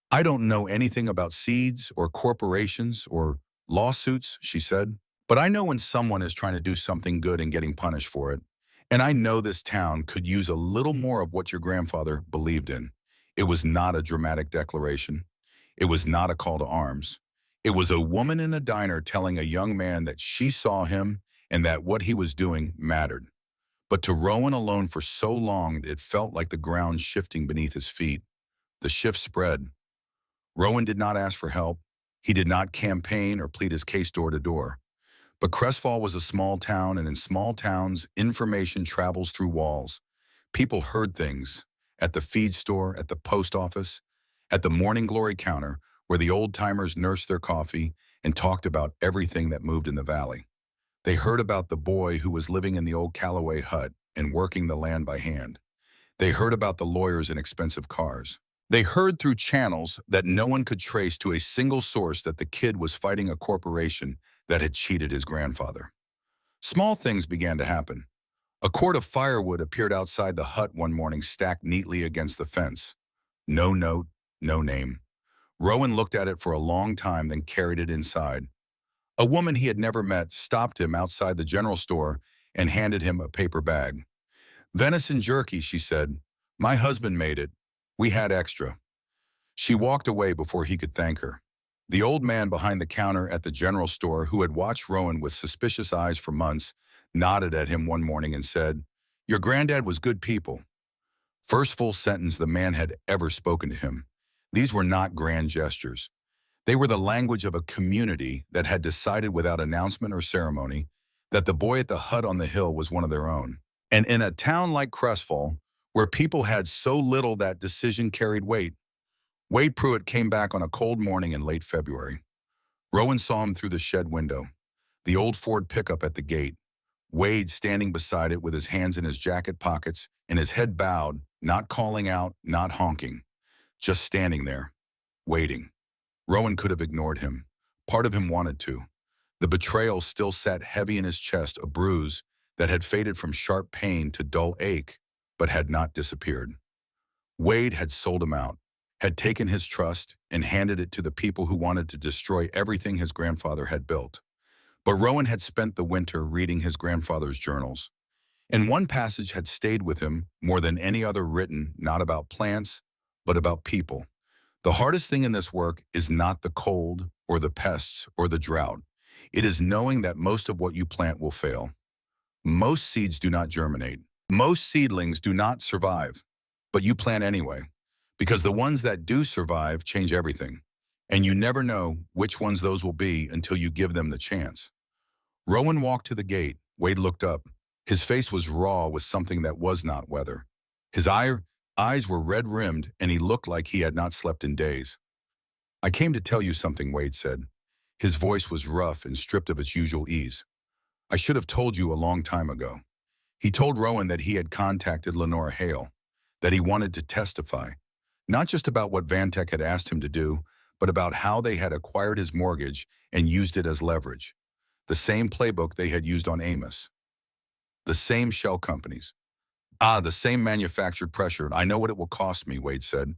Speaker 1: I don't know anything about seeds or corporations or lawsuits, she said, but I know when someone is trying to do something good and getting punished for it. And I know this town could use a little more of what your grandfather believed in. It was not a dramatic declaration. It was not a call to arms. It was a woman in a diner telling a young man that she saw him and that what he was doing mattered. But to Rowan alone for so long, it felt like the ground shifting beneath his feet. The shift spread. Rowan did not ask for help. He did not campaign or plead his case door to door. But Crestfall was a small town, and in small towns, information travels through walls. People heard things at the feed store, at the post office, at the Morning Glory counter, where the old-timers nursed their coffee and talked about everything that moved in the valley. They heard about the boy who was living in the old Calloway hut and working the land by hand. They heard about the lawyers in expensive cars. They heard through channels that no one could trace to a single source that the kid was fighting a corporation that had cheated his grandfather. Small things began to happen. A cord of firewood appeared outside the hut one morning, stacked neatly against the fence. No note, no name. Rowan looked at it for a long time, then carried it inside. A woman he had never met stopped him outside the general store and handed him a paper bag. Venison jerky, she said. My husband made it. We had extra. She walked away before he could thank her. The old man behind the counter at the general store, who had watched Rowan with suspicious eyes for months, nodded at him one morning and said, "Your granddad was good people." First full sentence the man had ever spoken to him. These were not grand gestures. They were the language of a community that had decided without announcement or ceremony that the boy at the hut on the hill was one of their own. And in a town like Crestfall, where people had so little that decision carried weight, Wade Pruitt came back on a cold morning in late February. Rowan saw him through the shed window, the old Ford pickup at the gate, Wade standing beside it with his hands in his jacket pockets and his head bowed, not calling out, not honking, just standing there, waiting. Rowan could have ignored him. Part of him wanted to. The betrayal still sat heavy in his chest, a bruise that had faded from sharp pain to dull ache, but had not disappeared. Wade had sold him out, had taken his trust and handed it to the people who wanted to destroy everything his grandfather had built. But Rowan had spent the winter reading his grandfather's journals, and one passage had stayed with him more than any other, written not about plants, but about people. The hardest thing in this work is not the cold or the pests or the drought. It is knowing that most of what you plant will fail. Most seeds do not germinate. Most seedlings do not survive, but you plant anyway, because the ones that do survive change everything, and you never know which ones those will be until you give them the chance. Rowan walked to the gate. Wade looked up. His face was raw with something that was not weather. His eyes were red-rimmed, and he looked like he had not slept in days. "I came to tell you something," Wade said. His voice was rough and stripped of its usual ease. "I should have told you a long time ago." He told Rowan that he had contacted Lenora Hale, that he wanted to testify, not just about what Vantech had asked him to do, but about how they had acquired his mortgage and used it as leverage. The same playbook they had used on Amos. The same shell companies. The same manufactured pressure. "I know what it will cost me," Wade said.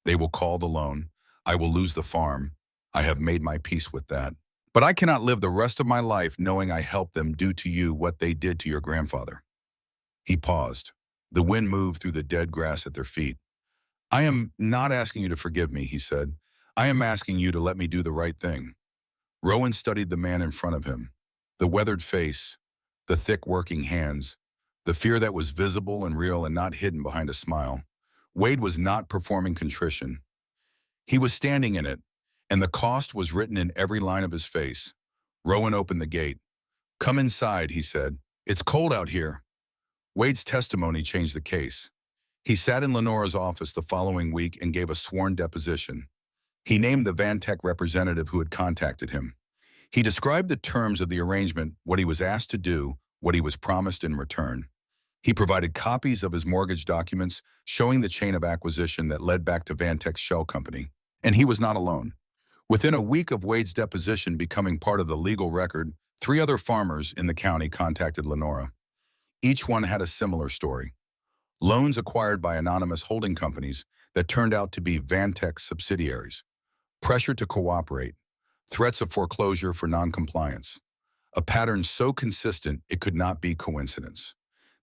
Speaker 1: "They will call the loan. I will lose the farm. I have made my peace with that. But I cannot live the rest of my life knowing I helped them do to you what they did to your grandfather." He paused. The wind moved through the dead grass at their feet. "I am not asking you to forgive me," he said. "I am asking you to let me do the right thing." Rowan studied the man in front of him. The weathered face, the thick working hands, the fear that was visible and real and not hidden behind a smile. Wade was not performing contrition. He was standing in it, and the cost was written in every line of his face. Rowan opened the gate. "Come inside," he said. "It's cold out here." Wade's testimony changed the case. He sat in Lenora's office the following week and gave a sworn deposition. He named the Vantech representative who had contacted him. He described the terms of the arrangement, what he was asked to do, what he was promised in return. He provided copies of his mortgage documents showing the chain of acquisition that led back to Vantech's shell company. And he was not alone. Within a week of Wade's deposition becoming part of the legal record, 3 other farmers in the county contacted Lenora. Each one had a similar story. Loans acquired by anonymous holding companies that turned out to be Vantech subsidiaries. Pressure to cooperate. Threats of foreclosure for noncompliance. A pattern so consistent it could not be coincidence.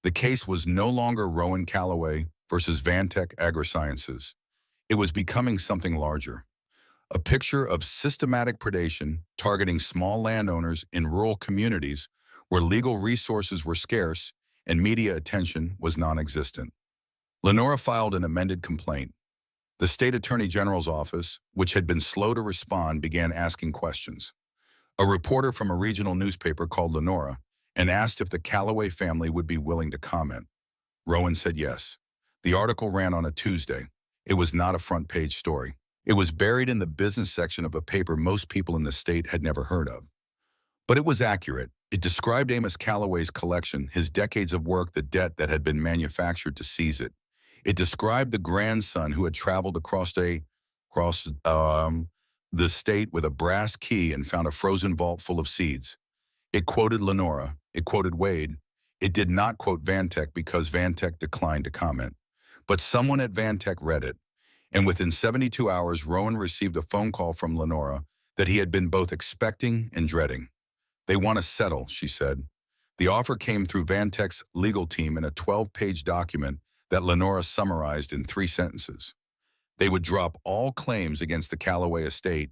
Speaker 1: The case was no longer Rowan Calloway versus Vantech Agrisciences. It was becoming something larger. A picture of systematic predation targeting small landowners in rural communities where legal resources were scarce and media attention was non-existent. Lenora filed an amended complaint. The state attorney general's office, which had been slow to respond, began asking questions. A reporter from a regional newspaper called Lenora and asked if the Calloway family would be willing to comment. Rowan said yes. The article ran on a Tuesday. It was not a front-page story. It was buried in the business section of a paper most people in the state had never heard of. But it was accurate. It described Amos Calloway's collection, his decades of work, the debt that had been manufactured to seize it. It described the grandson who had traveled across the state with a brass key and found a frozen vault full of seeds. It quoted Lenora. It quoted Wade. It did not quote Vantech because Vantech declined to comment. But someone at Vantech read it, and within 72 hours, Rowan received a phone call from Lenora that he had been both expecting and dreading. "They want to settle," she said. The offer came through Vantech's legal team in a 12-page document that Lenora summarized in 3 sentences. They would drop all claims against the Callaway estate.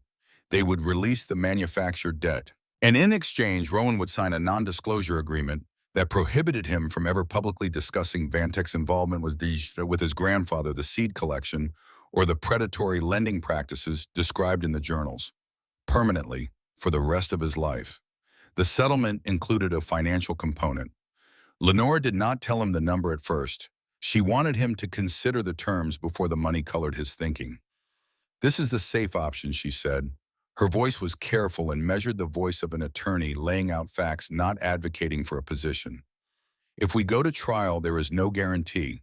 Speaker 1: They would release the manufactured debt. And in exchange, Rowan would sign a non-disclosure agreement that prohibited him from ever publicly discussing Vantek's involvement with his grandfather, the seed collection, or the predatory lending practices described in the journals, permanently for the rest of his life. The settlement included a financial component. Lenora did not tell him the number at first. She wanted him to consider the terms before the money colored his thinking. "This is the safe option," she said. Her voice was careful and measured the voice of an attorney laying out facts, not advocating for a position. "If we go to trial, there is no guarantee.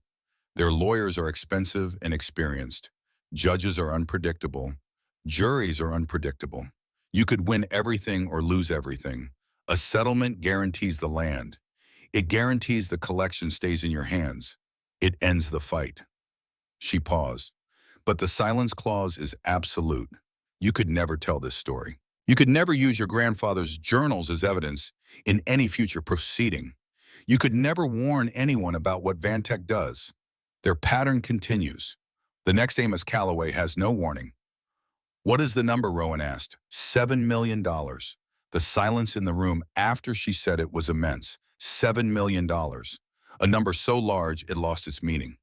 Speaker 1: Their lawyers are expensive and experienced. Judges are unpredictable. Juries are unpredictable. You could win everything or lose everything. A settlement guarantees the land. It guarantees the collection stays in your hands. It ends the fight." She paused. "But the silence clause is absolute. You could never tell this story. You could never use your grandfather's journals as evidence in any future proceeding. You could never warn anyone about what Vantek does. Their pattern continues. The next Amos Callaway has no warning." "What is the number?" Rowan asked. $7 million. The silence in the room after she said it was immense. $7 million. A number so large it lost its meaning.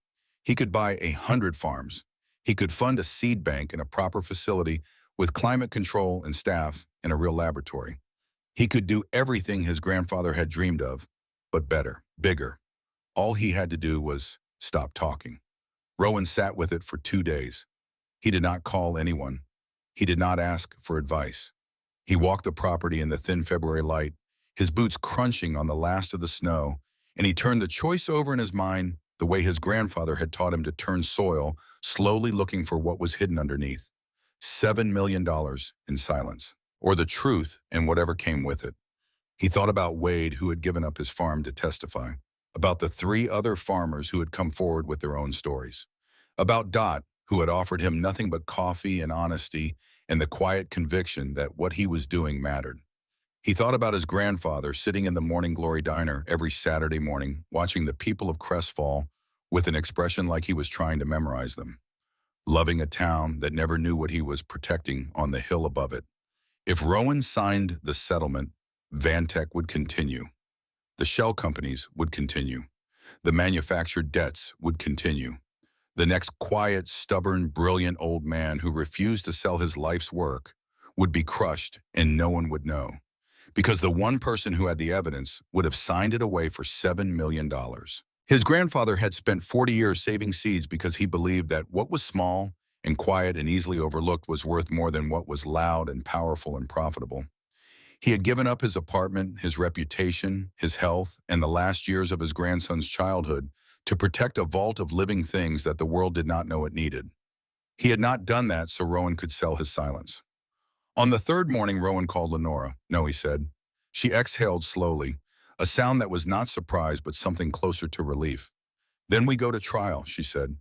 Speaker 1: He could buy 100 farms. He could fund a seed bank in a proper facility with climate control and staff in a real laboratory. He could do everything his grandfather had dreamed of, but better, bigger. All he had to do was stop talking. Rowan sat with it for 2 days. He did not call anyone. He did not ask for advice. He walked the property in the thin February light, his boots crunching on the last of the snow, and he turned the choice over in his mind the way his grandfather had taught him to turn soil, slowly looking for what was hidden underneath. $7 million in silence, or the truth and whatever came with it. He thought about Wade, who had given up his farm to testify, about the 3 other farmers who had come forward with their own stories, about Dot, who had offered him nothing but coffee and honesty and the quiet conviction that what he was doing mattered. He thought about his grandfather sitting in the Morning Glory diner every Saturday morning, watching the people of Crest fall with an expression like he was trying to memorize them, loving a town that never knew what he was protecting on the hill above it. If Rowan signed the settlement, Vantek would continue. The shell companies would continue. The manufactured debts would continue. The next quiet, stubborn, brilliant old man who refused to sell his life's work would be crushed and no one would know, because the one person who had the evidence would have signed it away for $7 million. His grandfather had spent 40 years saving seeds because he believed that what was small and quiet and easily overlooked was worth more than what was loud and powerful and profitable. He had given up his apartment, his reputation, his health, and the last years of his grandson's childhood to protect a vault of living things that the world did not know it needed. He had not done that so Rowan could sell his silence. On the 3rd morning, Rowan called Lenora. "No," he said. She exhaled slowly, a sound that was not surprise but something closer to relief. "Then we go to trial," she said.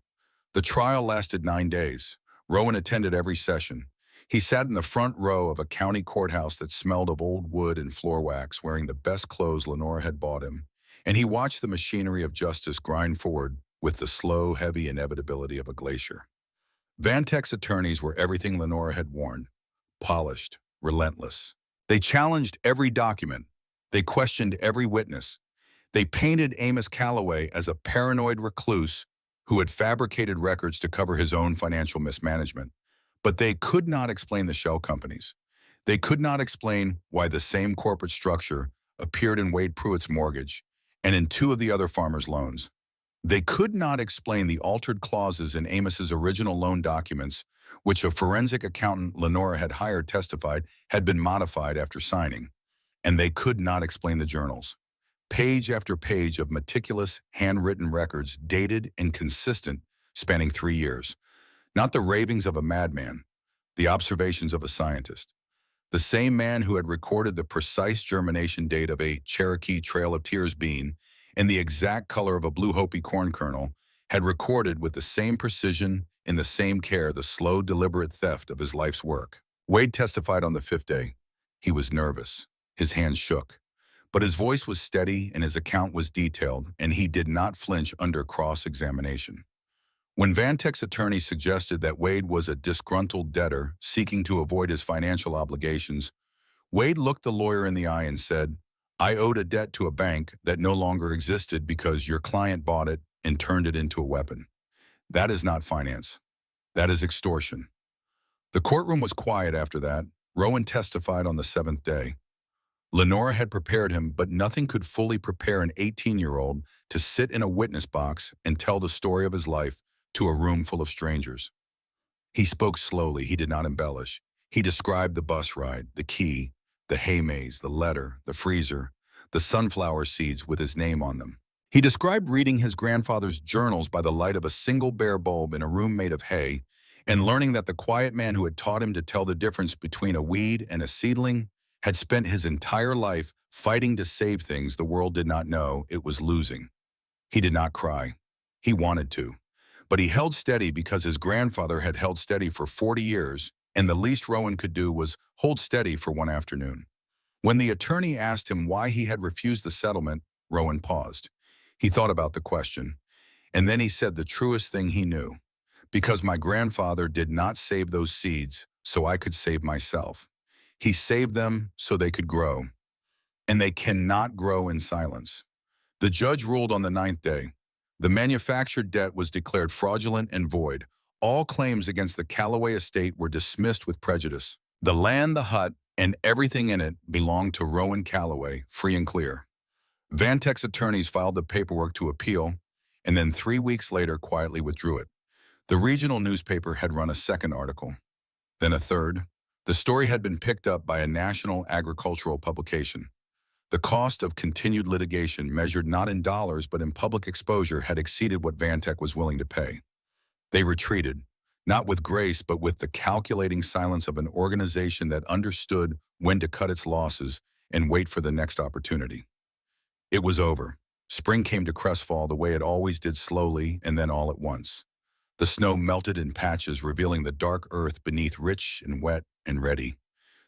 Speaker 1: The trial lasted 9 days. Rowan attended every session. He sat in the front row of a county courthouse that smelled of old wood and floor wax, wearing the best clothes Lenora had bought him, and he watched the machinery of justice grind forward with the slow, heavy inevitability of a glacier. Vantek's attorneys were everything Lenora had warned: polished, relentless. They challenged every document. They questioned every witness. They painted Amos Callaway as a paranoid recluse who had fabricated records to cover his own financial mismanagement. But they could not explain the shell companies. They could not explain why the same corporate structure appeared in Wade Pruitt's mortgage and in 2 of the other farmers' loans. They could not explain the altered clauses in Amos's original loan documents, which a forensic accountant Lenora had hired testified had been modified after signing. And they could not explain the journals. Page after page of meticulous, handwritten records, dated and consistent, spanning 3 years. Not the ravings of a madman, the observations of a scientist. The same man who had recorded the precise germination date of a Cherokee Trail of Tears bean and the exact color of a Blue Hopi corn kernel had recorded with the same precision and the same care the slow, deliberate theft of his life's work. Wade testified on the 5th day. He was nervous. His hands shook. But his voice was steady and his account was detailed, and he did not flinch under cross-examination. When Vantek's attorney suggested that Wade was a disgruntled debtor seeking to avoid his financial obligations, Wade looked the lawyer in the eye and said, "I owed a debt to a bank that no longer existed because your client bought it and turned it into a weapon. That is not finance. That is extortion." The courtroom was quiet after that. Rowan testified on the seventh day. Lenora had prepared him, but nothing could fully prepare an 18-year-old to sit in a witness box and tell the story of his life to a room full of strangers. He spoke slowly. He did not embellish. He described the bus ride, the key, the hay maze, the letter, the freezer, the sunflower seeds with his name on them. He described reading his grandfather's journals by the light of a single bare bulb in a room made of hay and learning that the quiet man who had taught him to tell the difference between a weed and a seedling had spent his entire life fighting to save things the world did not know it was losing. He did not cry. He wanted to. But he held steady because his grandfather had held steady for 40 years, and the least Rowan could do was hold steady for one afternoon. When the attorney asked him why he had refused the settlement, Rowan paused. He thought about the question, and then he said the truest thing he knew. Because my grandfather did not save those seeds so I could save myself. He saved them so they could grow. And they cannot grow in silence. The judge ruled on the ninth day. The manufactured debt was declared fraudulent and void. All claims against the Callaway estate were dismissed with prejudice. The land, the hut, and everything in it belonged to Rowan Callaway, free and clear. Vantek's attorneys filed the paperwork to appeal, and then 3 weeks later quietly withdrew it. The regional newspaper had run a second article, then a third. The story had been picked up by a national agricultural publication. The cost of continued litigation, measured not in dollars but in public exposure, had exceeded what Vantek was willing to pay. They retreated, not with grace but with the calculating silence of an organization that understood when to cut its losses and wait for the next opportunity. It was over. Spring came to Crestfall the way it always did, slowly and then all at once. The snow melted in patches, revealing the dark earth beneath, rich and wet and ready.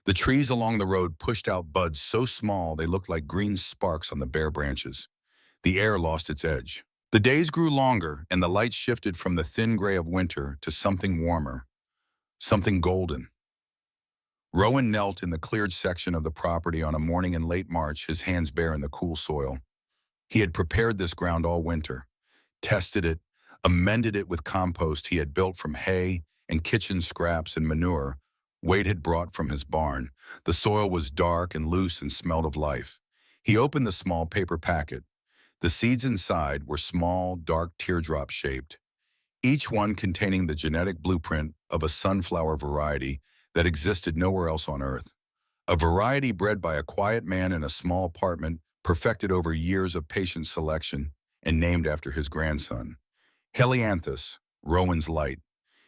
Speaker 1: The trees along the road pushed out buds so small they looked like green sparks on the bare branches. The air lost its edge. The days grew longer, and the light shifted from the thin gray of winter to something warmer, something golden. Rowan knelt in the cleared section of the property on a morning in late March, his hands bare in the cool soil. He had prepared this ground all winter, tested it, amended it with compost he had built from hay and kitchen scraps and manure Wade had brought from his barn. The soil was dark and loose and smelled of life. He opened the small paper packet. The seeds inside were small, dark teardrop-shaped, each one containing the genetic blueprint of a sunflower variety that existed nowhere else on Earth. A variety bred by a quiet man in a small apartment, perfected over years of patient selection, and named after his grandson. Helianthus, Rowan's light.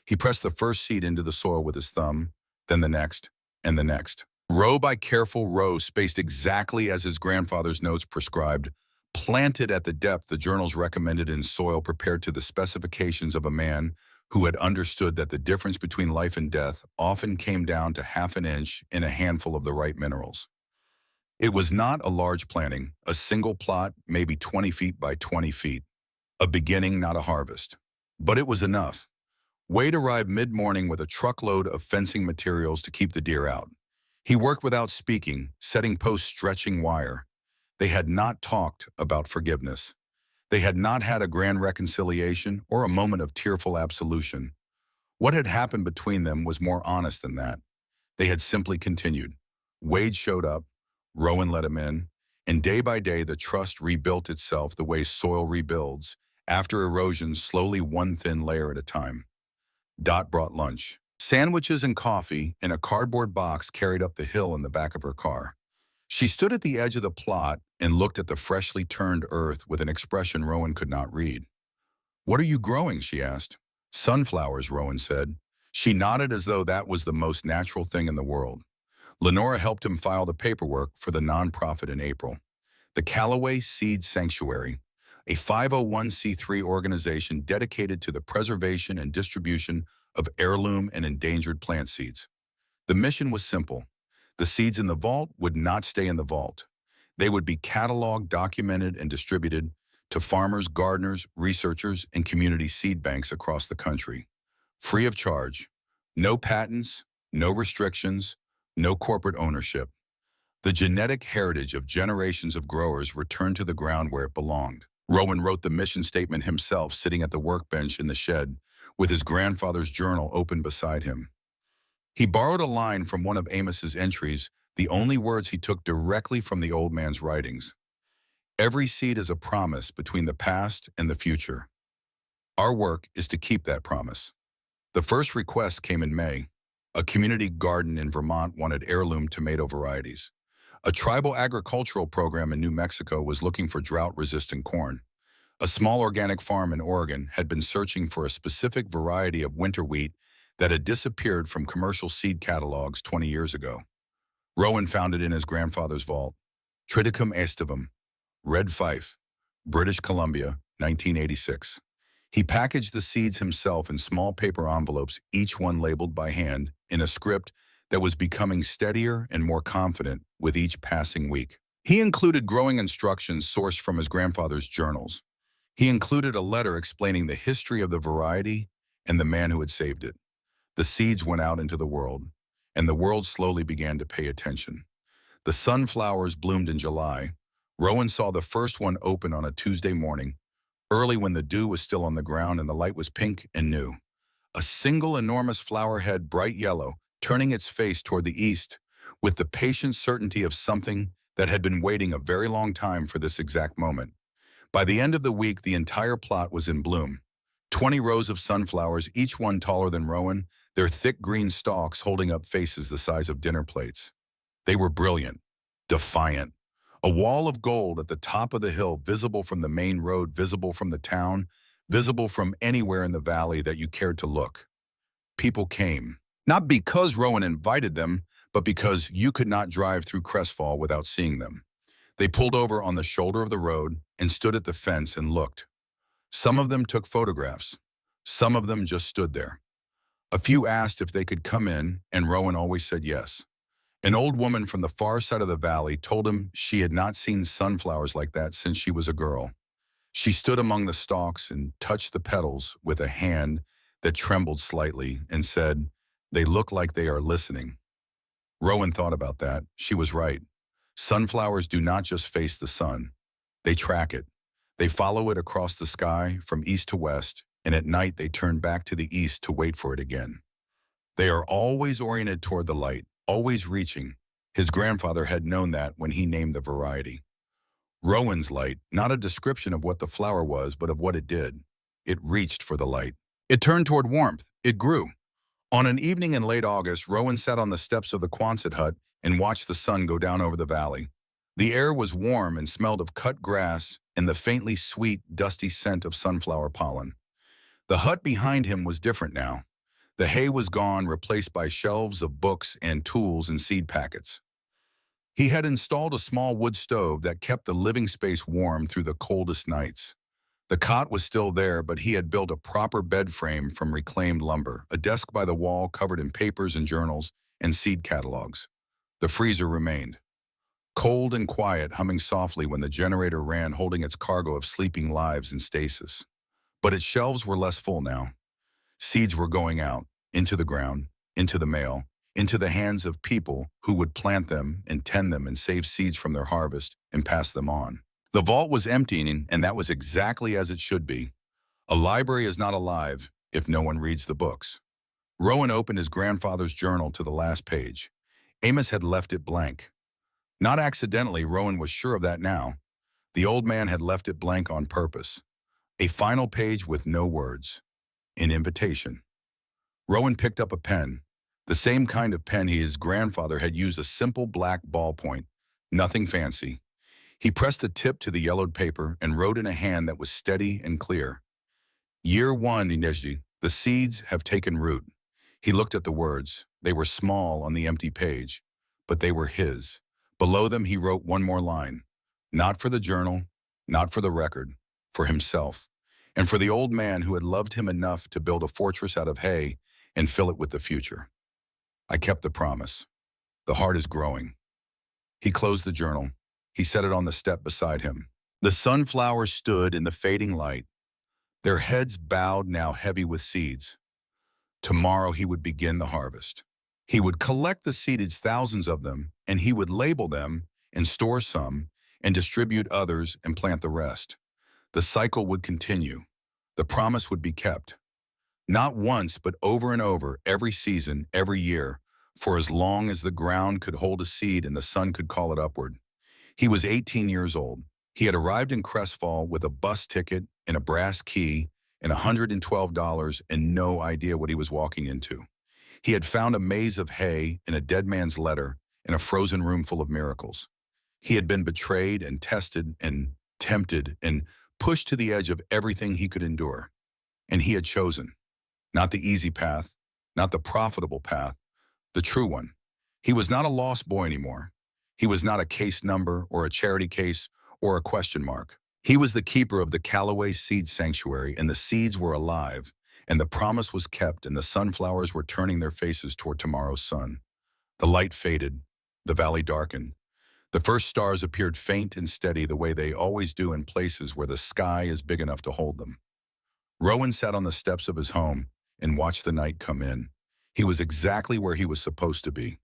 Speaker 1: He pressed the first seed into the soil with his thumb, then the next, and the next. Row by careful row, spaced exactly as his grandfather's notes prescribed, planted at the depth the journals recommended in soil prepared to the specifications of a man who had understood that the difference between life and death often came down to half an inch in a handful of the right minerals. It was not a large planting, a single plot, maybe 20 feet by 20 feet. A beginning, not a harvest. But it was enough. Wade arrived mid-morning with a truckload of fencing materials to keep the deer out. He worked without speaking, setting posts, stretching wire. They had not talked about forgiveness. They had not had a grand reconciliation or a moment of tearful absolution. What had happened between them was more honest than that. They had simply continued. Wade showed up, Rowan let him in, and day by day the trust rebuilt itself the way soil rebuilds, after erosion, slowly, one thin layer at a time. Dot brought lunch. Sandwiches and coffee in a cardboard box carried up the hill in the back of her car. She stood at the edge of the plot and looked at the freshly turned earth with an expression Rowan could not read. "What are you growing?" she asked. "Sunflowers," Rowan said. She nodded as though that was the most natural thing in the world. Lenora helped him file the paperwork for the nonprofit in April. The Callaway Seed Sanctuary, a 501c3 organization dedicated to the preservation and distribution of heirloom and endangered plant seeds. The mission was simple. The seeds in the vault would not stay in the vault. They would be cataloged, documented, and distributed to farmers, gardeners, researchers, and community seed banks across the country. Free of charge. No patents, no restrictions, no corporate ownership. The genetic heritage of generations of growers returned to the ground where it belonged. Rowan wrote the mission statement himself, sitting at the workbench in the shed, with his grandfather's journal open beside him. He borrowed a line from one of Amos's entries, the only words he took directly from the old man's writings. Every seed is a promise between the past and the future. Our work is to keep that promise. The first request came in May. A community garden in Vermont wanted heirloom tomato varieties. A tribal agricultural program in New Mexico was looking for drought-resistant corn. A small organic farm in Oregon had been searching for a specific variety of winter wheat that had disappeared from commercial seed catalogs 20 years ago. Rowan found it in his grandfather's vault. Triticum aestivum, Red Fife, British Columbia, 1986. He packaged the seeds himself in small paper envelopes, each one labeled by hand, in a script that was becoming steadier and more confident with each passing week. He included growing instructions sourced from his grandfather's journals. He included a letter explaining the history of the variety and the man who had saved it. The seeds went out into the world, and the world slowly began to pay attention. The sunflowers bloomed in July. Rowan saw the first one open on a Tuesday morning, early when the dew was still on the ground and the light was pink and new. A single enormous flower head, bright yellow, turning its face toward the east, with the patient certainty of something that had been waiting a very long time for this exact moment. By the end of the week, the entire plot was in bloom. 20 rows of sunflowers, each one taller than Rowan, their thick green stalks holding up faces the size of dinner plates. They were brilliant, defiant. A wall of gold at the top of the hill, visible from the main road, visible from the town, visible from anywhere in the valley that you cared to look. People came, not because Rowan invited them, but because you could not drive through Crestfall without seeing them. They pulled over on the shoulder of the road and stood at the fence and looked. Some of them took photographs. Some of them just stood there. A few asked if they could come in, and Rowan always said yes. An old woman from the far side of the valley told him she had not seen sunflowers like that since she was a girl. She stood among the stalks and touched the petals with a hand that trembled slightly and said, "They look like they are listening." Rowan thought about that. She was right. Sunflowers do not just face the sun. They track it. They follow it across the sky from east to west, and at night they turn back to the east to wait for it again. They are always oriented toward the light, always reaching. His grandfather had known that when he named the variety. Rowan's light, not a description of what the flower was, but of what it did. It reached for the light. It turned toward warmth. It grew. On an evening in late August, Rowan sat on the steps of the Quonset hut and watched the sun go down over the valley. The air was warm and smelled of cut grass and the faintly sweet, dusty scent of sunflower pollen. The hut behind him was different now. The hay was gone, replaced by shelves of books and tools and seed packets. He had installed a small wood stove that kept the living space warm through the coldest nights. The cot was still there, but he had built a proper bed frame from reclaimed lumber, a desk by the wall covered in papers and journals and seed catalogs. The freezer remained. Cold and quiet, humming softly when the generator ran, holding its cargo of sleeping lives in stasis. But its shelves were less full now. Seeds were going out, into the ground, into the mail, into the hands of people who would plant them and tend them and save seeds from their harvest and pass them on. The vault was emptying, and that was exactly as it should be. A library is not alive if no one reads the books. Rowan opened his grandfather's journal to the last page. Amos had left it blank. Not accidentally, Rowan was sure of that now. The old man had left it blank on purpose. A final page with no words. An invitation. Rowan picked up a pen, the same kind of pen his grandfather had used, a simple black ballpoint, nothing fancy. He pressed the tip to the yellowed paper and wrote in a hand that was steady and clear. Year 1, Ineji, the seeds have taken root. He looked at the words. They were small on the empty page, but they were his. Below them he wrote one more line. Not for the journal, not for the record, for himself, and for the old man who had loved him enough to build a fortress out of hay and fill it with the future. I kept the promise. The heart is growing. He closed the journal. He set it on the step beside him. The sunflowers stood in the fading light, their heads bowed now heavy with seeds. Tomorrow he would begin the harvest. He would collect the seeds, thousands of them, and he would label them and store some and distribute others and plant the rest. The cycle would continue. The promise would be kept. Not once, but over and over, every season, every year, for as long as the ground could hold a seed and the sun could call it upward. He was 18 years old. He had arrived in Crestfall with a bus ticket and a brass key and $112 and no idea what he was walking into. He had found a maze of hay and a dead man's letter and a frozen room full of miracles. He had been betrayed and tested and tempted and pushed to the edge of everything he could endure. And he had chosen, not the easy path, not the profitable path, the true one. He was not a lost boy anymore. He was not a case number or a charity case or a question mark. He was the keeper of the Callaway Seed Sanctuary, and the seeds were alive, and the promise was kept, and the sunflowers were turning their faces toward tomorrow's sun. The light faded, the valley darkened. The first stars appeared faint and steady the way they always do in places where the sky is big enough to hold them. Rowan sat on the steps of his home and watched the night come in. He was exactly where he was supposed to be,